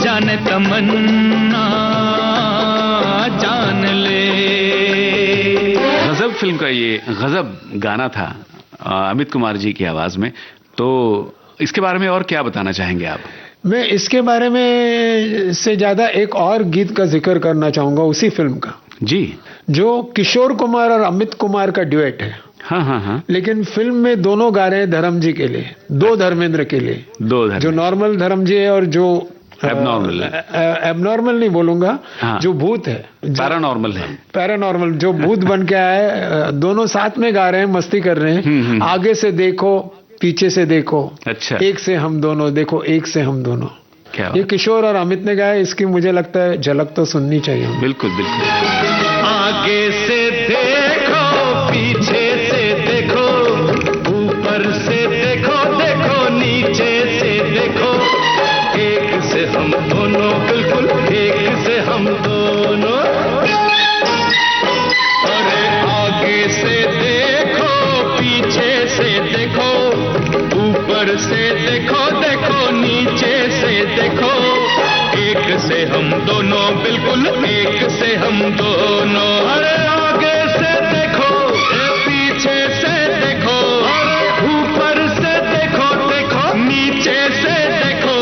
जाने तमन्ना जान ले। गजब फिल्म का ये गजब गाना था अमित कुमार जी की आवाज में। तो इसके बारे में और क्या बताना चाहेंगे आप? मैं इसके बारे में से ज्यादा एक और गीत का जिक्र करना चाहूंगा उसी फिल्म का, जी, जो किशोर कुमार और अमित कुमार का ड्यूएट है। हाँ हाँ हाँ, लेकिन फिल्म में दोनों गा रहे हैं धर्म जी के लिए, दो धर्मेंद्र के लिए। दो धर्म, जो नॉर्मल धर्म जी है और जो एबनॉर्मल है। एबनॉर्मल नहीं बोलूंगा, हाँ। जो भूत है, पैरानॉर्मल है। पैरानॉर्मल जो भूत बन के आए, दोनों साथ में गा रहे हैं, मस्ती कर रहे हैं। आगे से देखो पीछे से देखो, अच्छा, एक से हम दोनों, देखो एक से हम दोनों। क्या ये बात? किशोर और अमित ने गाया। इसकी मुझे लगता है झलक तो सुननी चाहिए। बिल्कुल बिल्कुल। आगे से देखो पीछे से देखो, ऊपर से देखो देखो नीचे से देखो, एक से हम दोनों, बिल्कुल एक से हम दोनों। अरे आगे से देखो पीछे से देखो, ऊपर से देखो देखो नीचे से देखो, एक से हम दोनों, बिल्कुल एक से हम दोनों। अरे आगे से देखो पीछे से देखो, ऊपर से देखो देखो नीचे से देखो,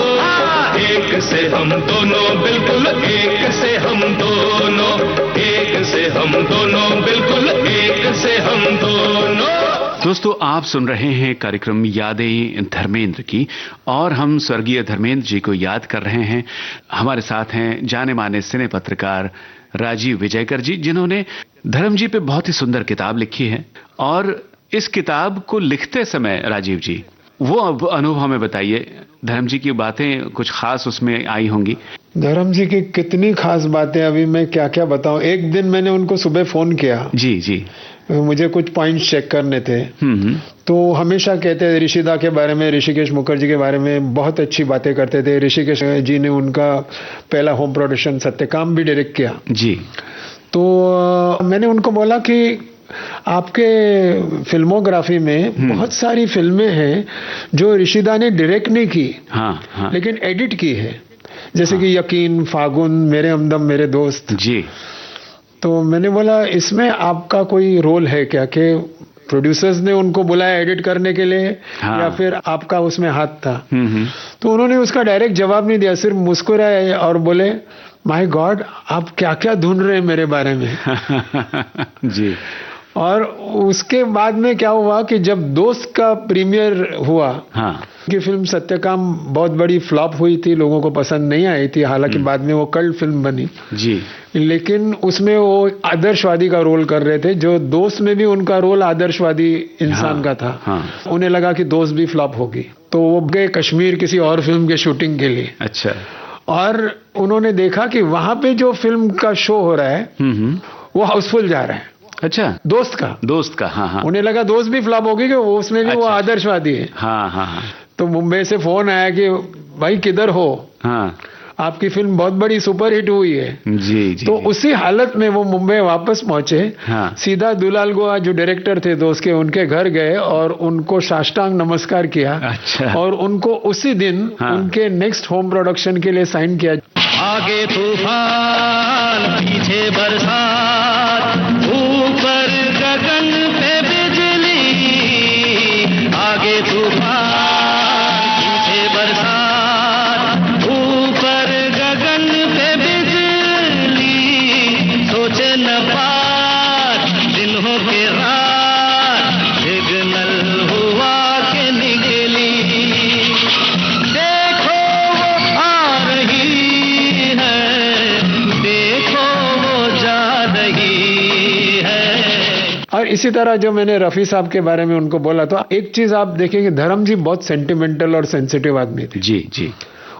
एक से हम दोनों, बिल्कुल एक से हम दोनों, एक से हम दोनों, बिल्कुल एक से हम दोनों। दोस्तों, आप सुन रहे हैं कार्यक्रम यादें धर्मेंद्र की, और हम स्वर्गीय धर्मेंद्र जी को याद कर रहे हैं। हमारे साथ हैं जाने माने सिने पत्रकार राजीव विजयकर जी, जिन्होंने धर्म जी पे बहुत ही सुंदर किताब लिखी है। और इस किताब को लिखते समय राजीव जी, वो अनुभव हमें बताइए। धर्म जी की बातें कुछ खास उसमें आई होंगी। धर्म जी की कितनी खास बातें, अभी मैं क्या क्या बताऊं। एक दिन मैंने उनको सुबह फोन किया, जी जी, मुझे कुछ पॉइंट्स चेक करने थे। तो हमेशा कहते थे ऋषिदा के बारे में, ऋषिकेश मुखर्जी के बारे में बहुत अच्छी बातें करते थे। ऋषिकेश जी ने उनका पहला होम प्रोडक्शन सत्यकाम भी डायरेक्ट किया जी। तो मैंने उनको बोला कि आपके फिल्मोग्राफी में बहुत सारी फिल्में हैं जो ऋषिदा ने डायरेक्ट नहीं की, हाँ हाँ, लेकिन एडिट की है। जैसे कि यकीन, फागुन, मेरे हमदम मेरे दोस्त जी। तो मैंने बोला इसमें आपका कोई रोल है क्या, कि प्रोड्यूसर्स ने उनको बुलाया एडिट करने के लिए या फिर आपका उसमें हाथ था? तो उन्होंने उसका डायरेक्ट जवाब नहीं दिया, सिर्फ मुस्कुराए और बोले माय गॉड आप क्या क्या ढूंढ रहे हैं मेरे बारे में। जी। और उसके बाद में क्या हुआ कि जब दोस्त का प्रीमियर हुआ, कि फिल्म सत्यकाम बहुत बड़ी फ्लॉप हुई थी, लोगों को पसंद नहीं आई थी, हालांकि बाद में वो कल्ट फिल्म बनी जी, लेकिन उसमें वो आदर्शवादी का रोल कर रहे थे, जो दोस्त में भी उनका रोल आदर्शवादी इंसान का था। उन्हें लगा कि दोस्त भी फ्लॉप होगी, तो वो गए कश्मीर किसी और फिल्म के शूटिंग के लिए। अच्छा। और उन्होंने देखा कि वहां पे जो फिल्म का शो हो रहा है वो हाउसफुल जा रहा है। अच्छा, दोस्त का। हाँ। उन्हें लगा दोस्त भी फ्लॉप होगी कि वो उसमें भी वो आदर्शवादी है। हाँ। तो मुंबई से फोन आया कि भाई किधर हो, आपकी फिल्म बहुत बड़ी सुपरहिट हुई है। जी। तो उसी हालत में वो मुंबई वापस पहुंचे। सीधा दुलाल गोवा जो डायरेक्टर थे दोस्त के, उनके घर गए और उनको साष्टांग नमस्कार किया। अच्छा। और उनको उसी दिन उनके नेक्स्ट होम प्रोडक्शन के लिए साइन किया। आगे तूफान पीछे बरसात, ऊपर गगन पे बिजली, आगे तूफान पीछे बरसात, ऊपर गगन पे बिजली, सोचे न पार दिन हो के रात, सिग्नल हुआ के निकली, देखो वो आ रही है, देखो वो जा रही है। और इसी तरह जो मैंने रफी साहब के बारे में उनको बोला, तो एक चीज आप देखेंगे, धर्म जी बहुत सेंटिमेंटल और सेंसिटिव आदमी थे। जी।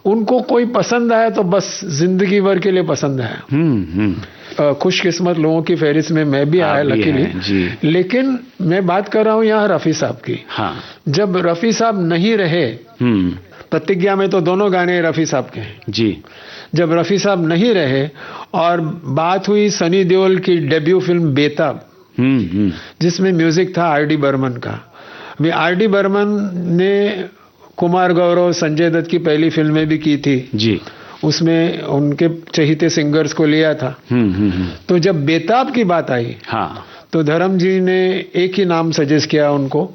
उनको कोई पसंद आया तो बस जिंदगी भर के लिए पसंद आया। खुशकिस्मत लोगों की फहरिस्त में मैं भी आया लकीली। लेकिन मैं बात कर रहा हूं यहाँ रफी साहब की। जब रफी साहब नहीं रहे, प्रतिज्ञा में तो दोनों गाने रफी साहब के हैं जी। जब रफी साहब नहीं रहे और बात हुई सनी देओल की डेब्यू फिल्म बेताब, जिसमें म्यूजिक था आर.डी. बर्मन का। अभी आर.डी. बर्मन ने कुमार गौरव, संजय दत्त की पहली फिल्में भी की थी जी। उसमें उनके चहेते सिंगर्स को लिया था। तो जब बेताब की बात आई, तो धर्म जी ने एक ही नाम सजेस्ट किया उनको,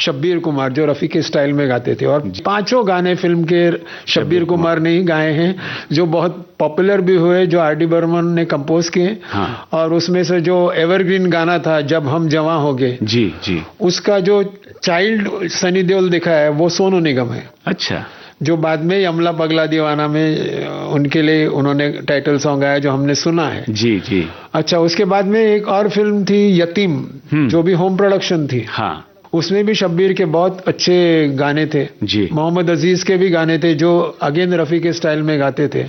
शब्बीर कुमार, जो रफी के स्टाइल में गाते थे। और पांचों गाने फिल्म के शब्बीर कुमार ने ही गाए हैं, जो बहुत पॉपुलर भी हुए, जो आर.डी. बर्मन ने कंपोज किए। और उसमें से जो एवरग्रीन गाना था जब हम जवां हो गए, जी, उसका जो चाइल्ड सनी देओल दिखा है वो सोनू निगम है। अच्छा। जो बाद में यमला पगला दीवाना में उनके लिए उन्होंने टाइटल सॉन्ग गाया, जो हमने सुना है। जी। अच्छा, उसके बाद में एक और फिल्म थी यतीम, जो भी होम प्रोडक्शन थी। उसमें भी शब्बीर के बहुत अच्छे गाने थे जी। मोहम्मद अजीज के भी गाने थे, जो अगेन रफी के स्टाइल में गाते थे।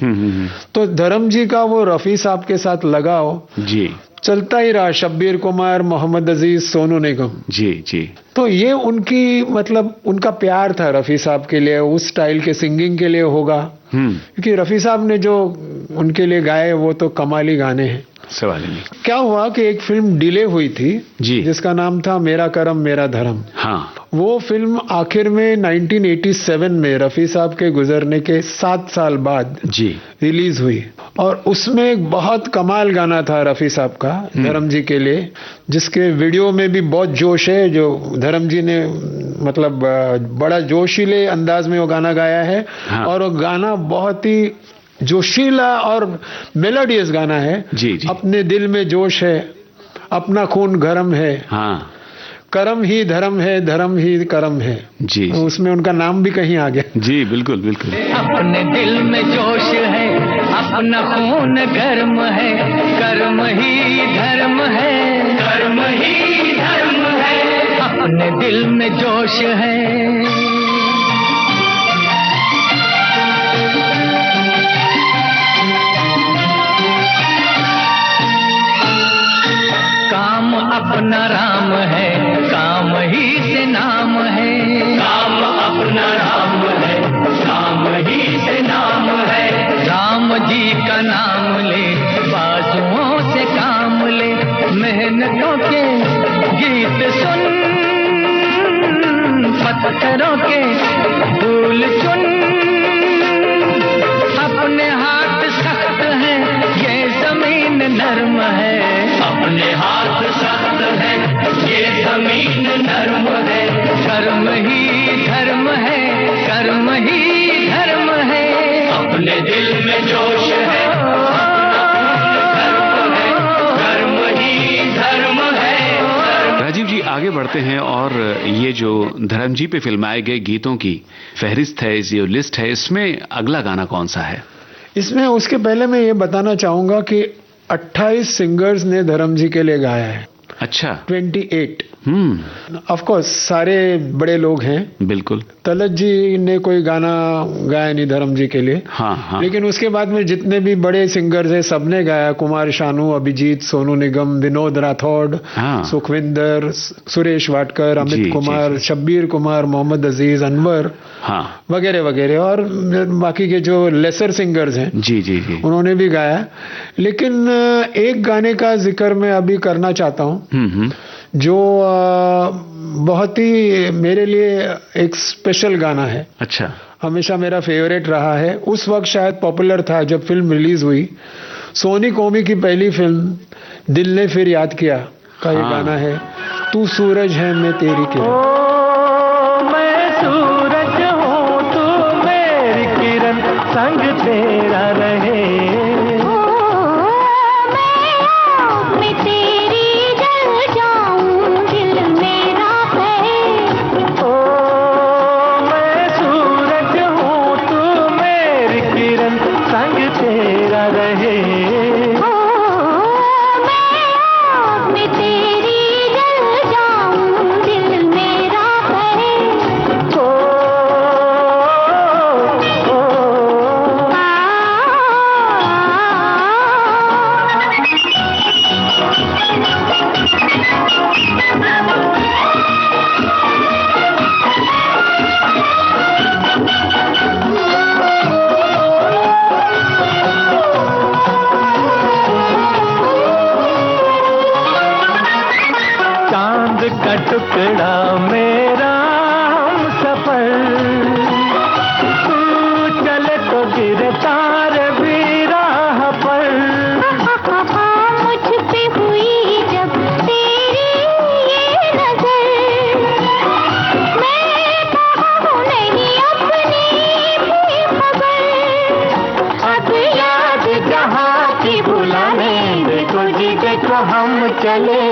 तो धर्म जी का वो रफी साहब के साथ लगाओ जी चलता ही रहा, शब्बीर कुमार, मोहम्मद अजीज, सोनू निगम। जी। तो ये उनकी मतलब उनका प्यार था रफी साहब के लिए, उस स्टाइल के सिंगिंग के लिए होगा, क्योंकि रफी साहब ने जो उनके लिए गाए वो तो कमाली गाने हैं, सवाल नहीं। क्या हुआ कि एक फिल्म डिले हुई थी जी, जिसका नाम था मेरा करम मेरा धर्म। वो फिल्म आखिर में 1987 में रफी साहब के गुजरने के 7 साल बाद जी रिलीज हुई। और उसमें एक बहुत कमाल गाना था रफी साहब का धर्म जी के लिए, जिसके वीडियो में भी बहुत जोश है, जो धर्म जी ने मतलब बड़ा जोशीले अंदाज में वो गाना गाया है। और वो गाना बहुत ही जोशीला और मेलोडियस गाना है जी। अपने दिल में जोश है, अपना खून गरम है, करम ही धर्म है, धर्म ही करम है जी। तो उसमें उनका नाम भी कहीं आ गया जी। बिल्कुल। अपने दिल में जोश है, अपना खून गर्म है, कर्म ही धर्म है, कर्म ही धर्म है, अपने दिल में जोश है। काम अपना राम है, काम ही से नाम है, काम अपना राम है, काम ही से नाम है। राम जी का नाम ले, बाजुओं से काम ले, मेहनतों के गीत सुन, पत्थरों के फूल चुन, अपने नर्म है, अपने हाथ सख्त है, ये जमीन नर्म है। कर्म ही धर्म है, कर्म ही धर्म है, अपने दिल में जोश है, राजीव जी आगे बढ़ते हैं और ये जो धर्म जी पे फिल्माए गए गीतों की फहरिस्त है, ये लिस्ट है, इसमें अगला गाना कौन सा है? इसमें उसके पहले मैं ये बताना चाहूंगा कि 28 सिंगर्स ने धर्म जी के लिए गाया है। अच्छा। 28। ऑफ कोर्स सारे बड़े लोग हैं। बिल्कुल। तलत जी ने कोई गाना गाया नहीं धर्म जी के लिए। हाँ। लेकिन उसके बाद में जितने भी बड़े सिंगर्स हैं सबने गाया। कुमार शानू, अभिजीत, सोनू निगम, विनोद राठौड़, सुखविंदर, सुरेश वाडकर, अमित कुमार, शब्बीर कुमार, मोहम्मद अजीज, अनवर, वगैरह वगैरह, और बाकी के जो लेसर सिंगर्स हैं जी उन्होंने भी गाया। लेकिन एक गाने का जिक्र मैं अभी करना चाहता हूँ जो बहुत ही मेरे लिए एक स्पेशल गाना है। अच्छा। हमेशा मेरा फेवरेट रहा है। उस वक्त शायद पॉपुलर था जब फिल्म रिलीज हुई। सोनी कोमी की पहली फिल्म दिल ने फिर याद किया का ये गाना है। तू सूरज है मैं तेरी किरण। मैं सूरज हूँ तू मेरी किरण, संग तेरा रहे। टुकड़ा मेरा हम सफर, तू चले तो गिरे तारे भी राह पर। मुझ पे हुई जब तेरी ये नजर, मैं कहाँ हूँ नहीं अपनी भी खबर। अब याद जहाँ की बुलाने, देखो जी देखो हम चले।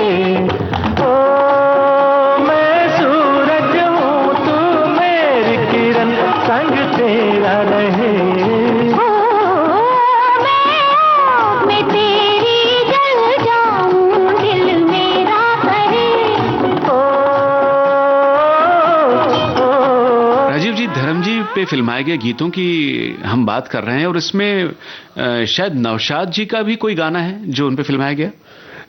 संग तेरा रहे। मैं तेरी जल जाऊं, दिल मेरा करे। राजीव जी, धर्म जी पे फिल्माए गए गीतों की हम बात कर रहे हैं और इसमें शायद नौशाद जी का भी कोई गाना है जो उन पे फिल्माया गया।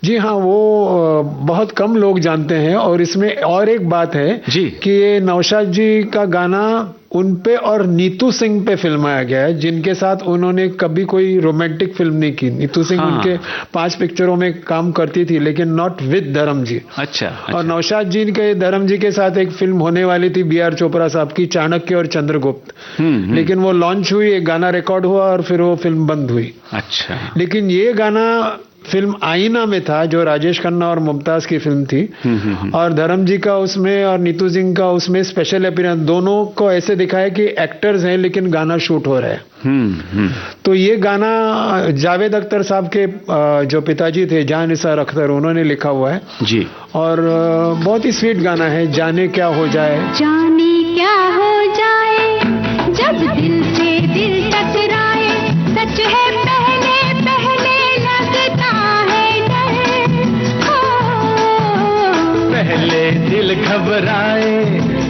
जी हाँ, वो बहुत कम लोग जानते हैं। और इसमें और एक बात है जी कि ये नौशाद जी का गाना उन पे और नीतू सिंह पे फिल्माया गया है, जिनके साथ उन्होंने कभी कोई रोमांटिक फिल्म नहीं की। नीतू सिंह उनके 5 पिक्चरों में काम करती थी, लेकिन नॉट विद धर्म जी। अच्छा। और नौशाद जी के धर्म जी के साथ एक फिल्म होने वाली थी बी आर चोपड़ा साहब की, चाणक्य और चंद्रगुप्त। लेकिन वो लॉन्च हुई, एक गाना रिकॉर्ड हुआ और फिर वो फिल्म बंद हुई। अच्छा। लेकिन ये गाना फिल्म आईना में था, जो राजेश खन्ना और मुमताज की फिल्म थी। और धर्म जी का उसमें और नीतू सिंह का उसमें स्पेशल अपीयरेंस, दोनों को ऐसे दिखाया कि एक्टर्स हैं लेकिन गाना शूट हो रहा है। तो ये गाना जावेद अख्तर साहब के जो पिताजी थे जान निसार अख्तर, उन्होंने लिखा हुआ है जी। और बहुत ही स्वीट गाना है। जाने क्या हो जाए, जाने क्या हो जाए, जब दिल से दिल टकराए, सच है पहले पहले लगता है डर। पहले दिल घबराए,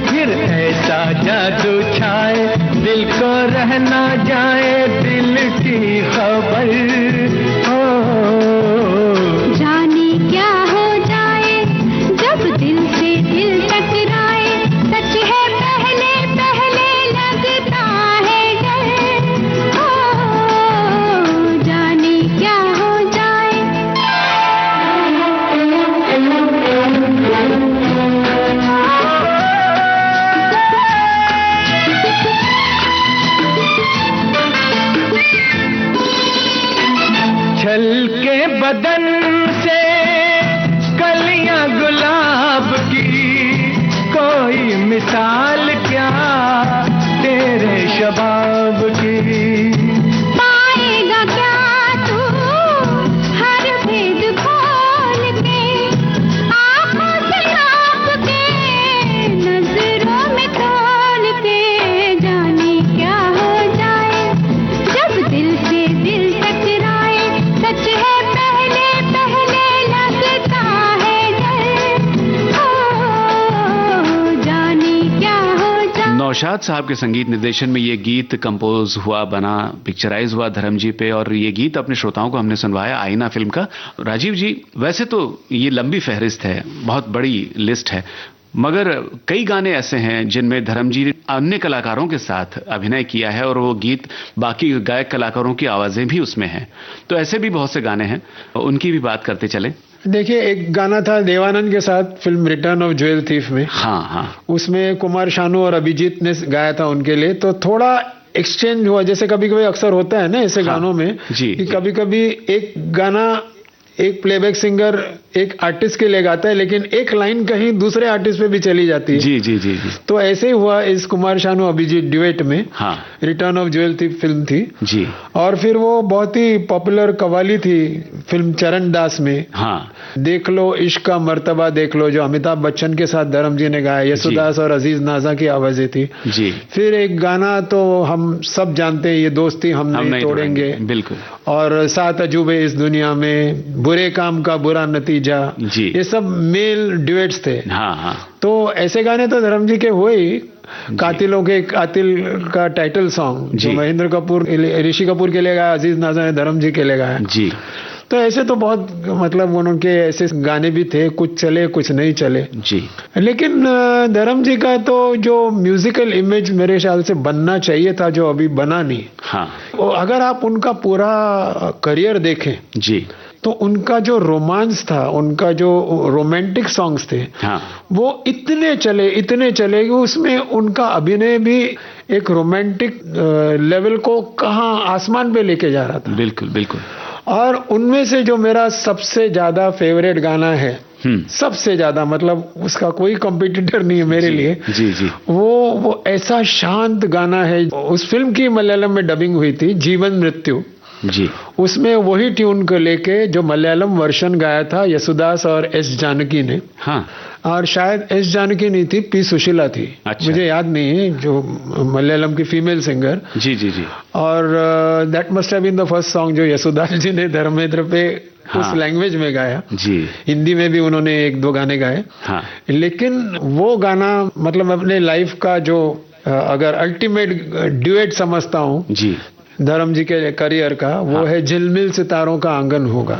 फिर ऐसा जादू छाए, दिल को रहना जाए दिल की खबर। जाने क्या हो जाए, जब दिल से दिल टकराए, सच है पहले पहले लगता है डर। जाने क्या हो जाए। नौशाद साहब के संगीत निर्देशन में ये गीत कंपोज हुआ, बना, पिक्चराइज हुआ धर्म जी पे, और ये गीत अपने श्रोताओं को हमने सुनवाया आईना फिल्म का। राजीव जी, वैसे तो ये लंबी फहरिस्त है, बहुत बड़ी लिस्ट है, मगर कई गाने ऐसे हैं जिनमें धर्म जी ने अन्य कलाकारों के साथ अभिनय किया है और वो गीत बाकी गायक कलाकारों की आवाजें भी उसमें हैं। तो ऐसे भी बहुत से गाने हैं, उनकी भी बात करते चलें। देखिए, एक गाना था देवानंद के साथ film written of jewel thief में। हाँ हाँ, उसमें कुमार शानू और अभिजीत ने गाया था उनके लिए, तो थोड़ा एक्सचेंज हुआ, जैसे कभी कभी अक्सर होता है ना ऐसे गानों में कि कभी कभी एक गाना एक प्लेबैक सिंगर एक आर्टिस्ट के लिए गाता है, लेकिन एक लाइन कहीं दूसरे आर्टिस्ट पे भी चली जाती है। जी जी जी जी। तो ऐसे ही हुआ इस कुमार शानू अभिजीत ड्यूएट में। हाँ, रिटर्न ऑफ ज्वेल थी फिल्म थी जी। और फिर वो बहुत ही पॉपुलर कव्वाली थी फिल्म चरण दास में। हाँ, देख लो इश्क का मर्तबा देख लो, जो अमिताभ बच्चन के साथ धर्म जी ने गाया, यशुदास और अजीज नाजा की आवाजें थी जी। फिर एक गाना तो हम सब जानते हैं, ये दोस्ती हम नहीं तोड़ेंगे, बिल्कुल, और 7 अजूबे इस दुनिया में, बुरे काम का बुरा नतीजा जी। ये सब मेल ड्यूएट्स थे। हाँ हाँ। तो ऐसे गाने तो धर्म जी के हुए ही। कातिलों के कातिल का टाइटल सॉन्ग जो महेंद्र कपूर ऋषि कपूर के लिए गाया, अजीज नाजा ने धर्म जी के लिए गाया जी। तो ऐसे तो बहुत मतलब उनके ऐसे गाने भी थे, कुछ चले कुछ नहीं चले जी। लेकिन धर्म जी का तो जो म्यूजिकल इमेज मेरे ख्याल से बनना चाहिए था, जो अभी बना नहीं। हाँ, अगर आप उनका पूरा करियर देखें जी, तो उनका जो रोमांस था, उनका जो रोमांटिक सॉन्ग्स थे, हाँ, वो इतने चले कि उसमें उनका अभिनय भी एक रोमांटिक लेवल को कहाँ आसमान पे लेके जा रहा था। बिल्कुल बिल्कुल। और उनमें से जो मेरा सबसे ज्यादा फेवरेट गाना है, सबसे ज्यादा मतलब उसका कोई कॉम्पिटिटर नहीं है मेरे लिए, जी जी, वो ऐसा शांत गाना है। उस फिल्म की मलयालम में डबिंग हुई थी, जीवन मृत्यु जी। उसमें वही ट्यून को लेके जो मलयालम वर्जन गाया था यशुदास और एस जानकी ने। हाँ, और शायद एस जानकी नहीं थी, पी सुशीला थी। अच्छा। मुझे याद नहीं है, जो मलयालम की फीमेल सिंगर। जी जी जी। और that must have been the first song जो यशुदास जी ने धर्मेंद्र पे उस लैंग्वेज में गाया जी। हिंदी में भी उन्होंने 1-2 गाने गाए। हाँ। लेकिन वो गाना मतलब अपने लाइफ का जो अगर अल्टीमेट ड्यूएट समझता हूँ जी धर्म जी के करियर का, वो है झिलमिल सितारों का आंगन होगा।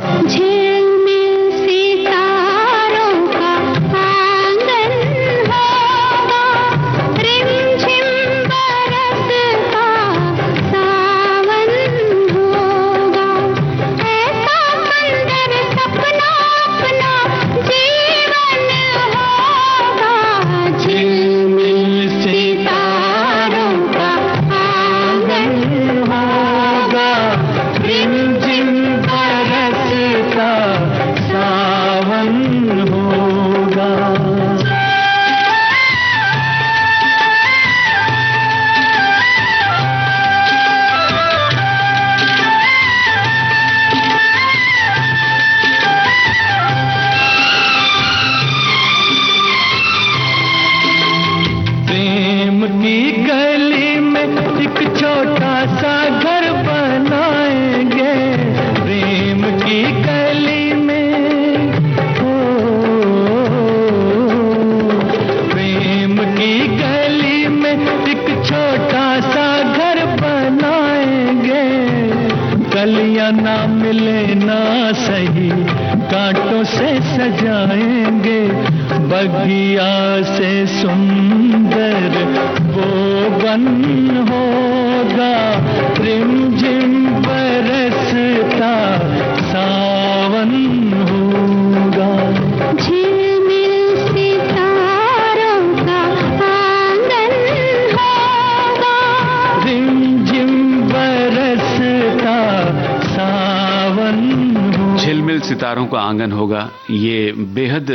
सितारों का आंगन होगा, ये बेहद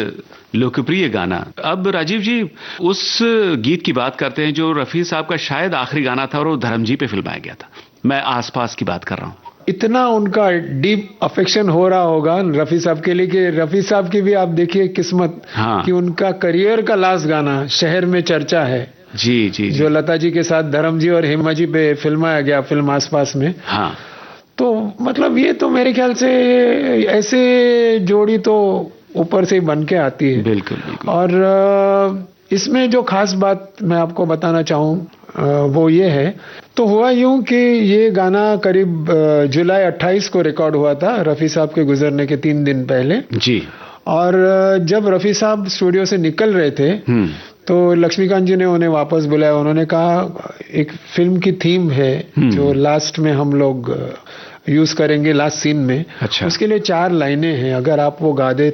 लोकप्रिय गाना। अब राजीव जी उस गीत की बात करते हैं जो रफी साहब का शायद आखिरी गाना था और वो धर्म जी पे फिल्माया गया था। मैं आसपास की बात कर रहा हूँ। इतना उनका डीप अफेक्शन हो रहा होगा रफी साहब के लिए कि रफी साहब की भी आप देखिए किस्मत। हाँ। कि उनका करियर का लास्ट गाना शहर में चर्चा है जी जी, जो लता जी के साथ धर्म जी और हेमा जी पे फिल्माया गया फिल्म आसपास में। हाँ। तो मतलब ये तो मेरे ख्याल से ऐसे जोड़ी तो ऊपर से ही बन के आती है। बिल्कुल, बिल्कुल। और इसमें जो खास बात मैं आपको बताना चाहूँ वो ये है, तो हुआ यूं कि ये गाना करीब जुलाई 28 को रिकॉर्ड हुआ था, रफ़ी साहब के गुजरने के 3 दिन पहले जी। और जब रफ़ी साहब स्टूडियो से निकल रहे थे तो लक्ष्मीकांत जी ने उन्हें वापस बुलाया। उन्होंने कहा एक फिल्म की थीम है जो लास्ट में हम लोग यूज करेंगे लास्ट सीन में, अच्छा। उसके लिए 4 लाइनें हैं, अगर आप वो गा दे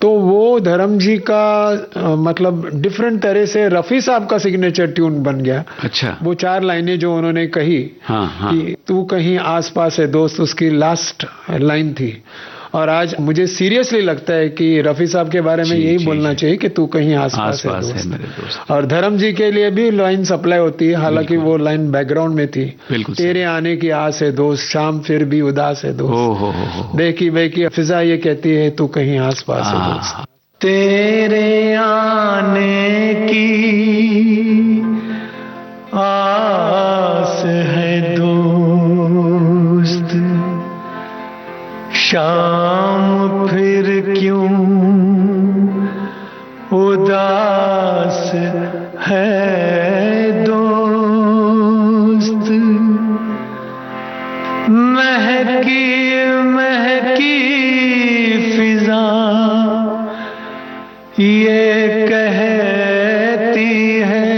तो वो धर्म जी का मतलब डिफरेंट तरह से रफ़ी साहब का सिग्नेचर ट्यून बन गया। अच्छा। वो 4 लाइनें जो उन्होंने कही कि तू कहीं आसपास है दोस्त, उसकी लास्ट लाइन थी। और आज मुझे सीरियसली लगता है कि रफ़ी साहब के बारे में यही बोलना चाहिए कि तू कहीं आसपास है मेरे दोस्त। और धर्म जी के लिए भी लाइन सप्लाई होती है, हालांकि वो लाइन बैकग्राउंड में थी, तेरे आने की आस है दोस्त, शाम फिर भी उदास है दोस्त, बेकी बेकी फिजा ये कहती है तू कहीं आसपास है दोस्त। तेरे आने की आस है दोस्त, शाम फिर क्यों उदास है दोस्त, महकी महकी फिजा ये कहती है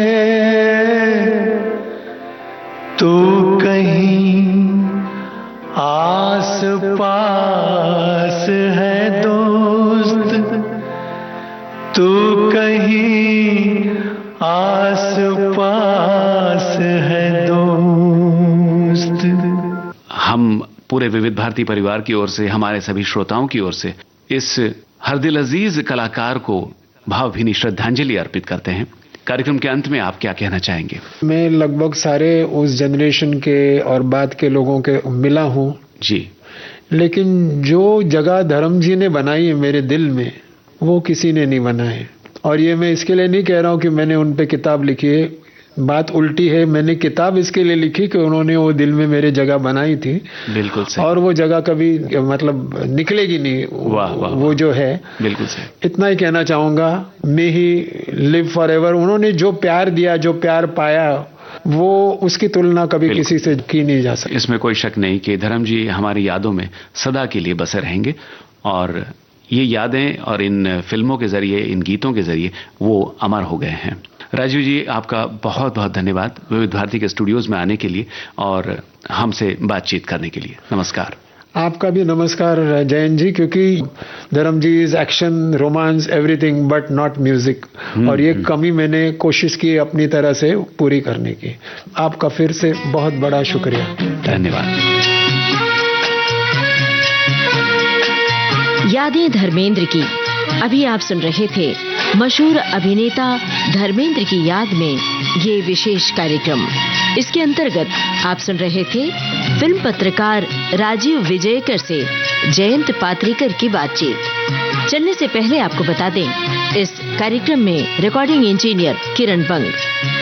तू कहीं आस पास है दोस्त, तू कहीं आस पास है दोस्त। हम पूरे विविध भारती परिवार की ओर से, हमारे सभी श्रोताओं की ओर से इस हर दिल अजीज कलाकार को भावभीनी श्रद्धांजलि अर्पित करते हैं। कार्यक्रम के अंत में आप क्या कहना चाहेंगे? मैं लगभग सारे उस जनरेशन के और बाद के लोगों के मिला हूं जी, लेकिन जो जगह धर्म जी ने बनाई है मेरे दिल में वो किसी ने नहीं बनाई। और ये मैं इसके लिए नहीं कह रहा हूं कि मैंने उन पे किताब लिखी है, बात उल्टी है, मैंने किताब इसके लिए लिखी कि उन्होंने वो दिल में मेरे जगह बनाई थी। बिल्कुल सही। और वो जगह कभी मतलब निकलेगी नहीं। वाह वाह, वो जो है बिल्कुल सही। इतना ही कहना चाहूंगा, मे ही लिव फॉर एवर। उन्होंने जो प्यार दिया, जो प्यार पाया, वो उसकी तुलना कभी किसी से की नहीं जा सकती। इसमें कोई शक नहीं कि धर्म जी हमारी यादों में सदा के लिए बसे रहेंगे और ये यादें और इन फिल्मों के जरिए, इन गीतों के जरिए वो अमर हो गए हैं। राजीव जी, आपका बहुत बहुत धन्यवाद विविध भारती के स्टूडियोज में आने के लिए और हमसे बातचीत करने के लिए। नमस्कार। आपका भी नमस्कार जयंत जी, क्योंकि Dharam ji is action, romance, everything but not music. और ये कमी मैंने कोशिश की अपनी तरह से पूरी करने की। आपका फिर से बहुत बड़ा शुक्रिया। धन्यवाद। यादें धर्मेंद्र की। अभी आप सुन रहे थे मशहूर अभिनेता धर्मेंद्र की याद में ये विशेष कार्यक्रम। इसके अंतर्गत आप सुन रहे थे फिल्म पत्रकार राजीव विजयकर से जयंत पात्रिकर की बातचीत। चलने से पहले आपको बता दें, इस कार्यक्रम में रिकॉर्डिंग इंजीनियर किरण बंग।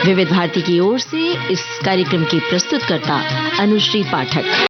विविध भारती की ओर से इस कार्यक्रम की प्रस्तुतकर्ता अनुश्री पाठक।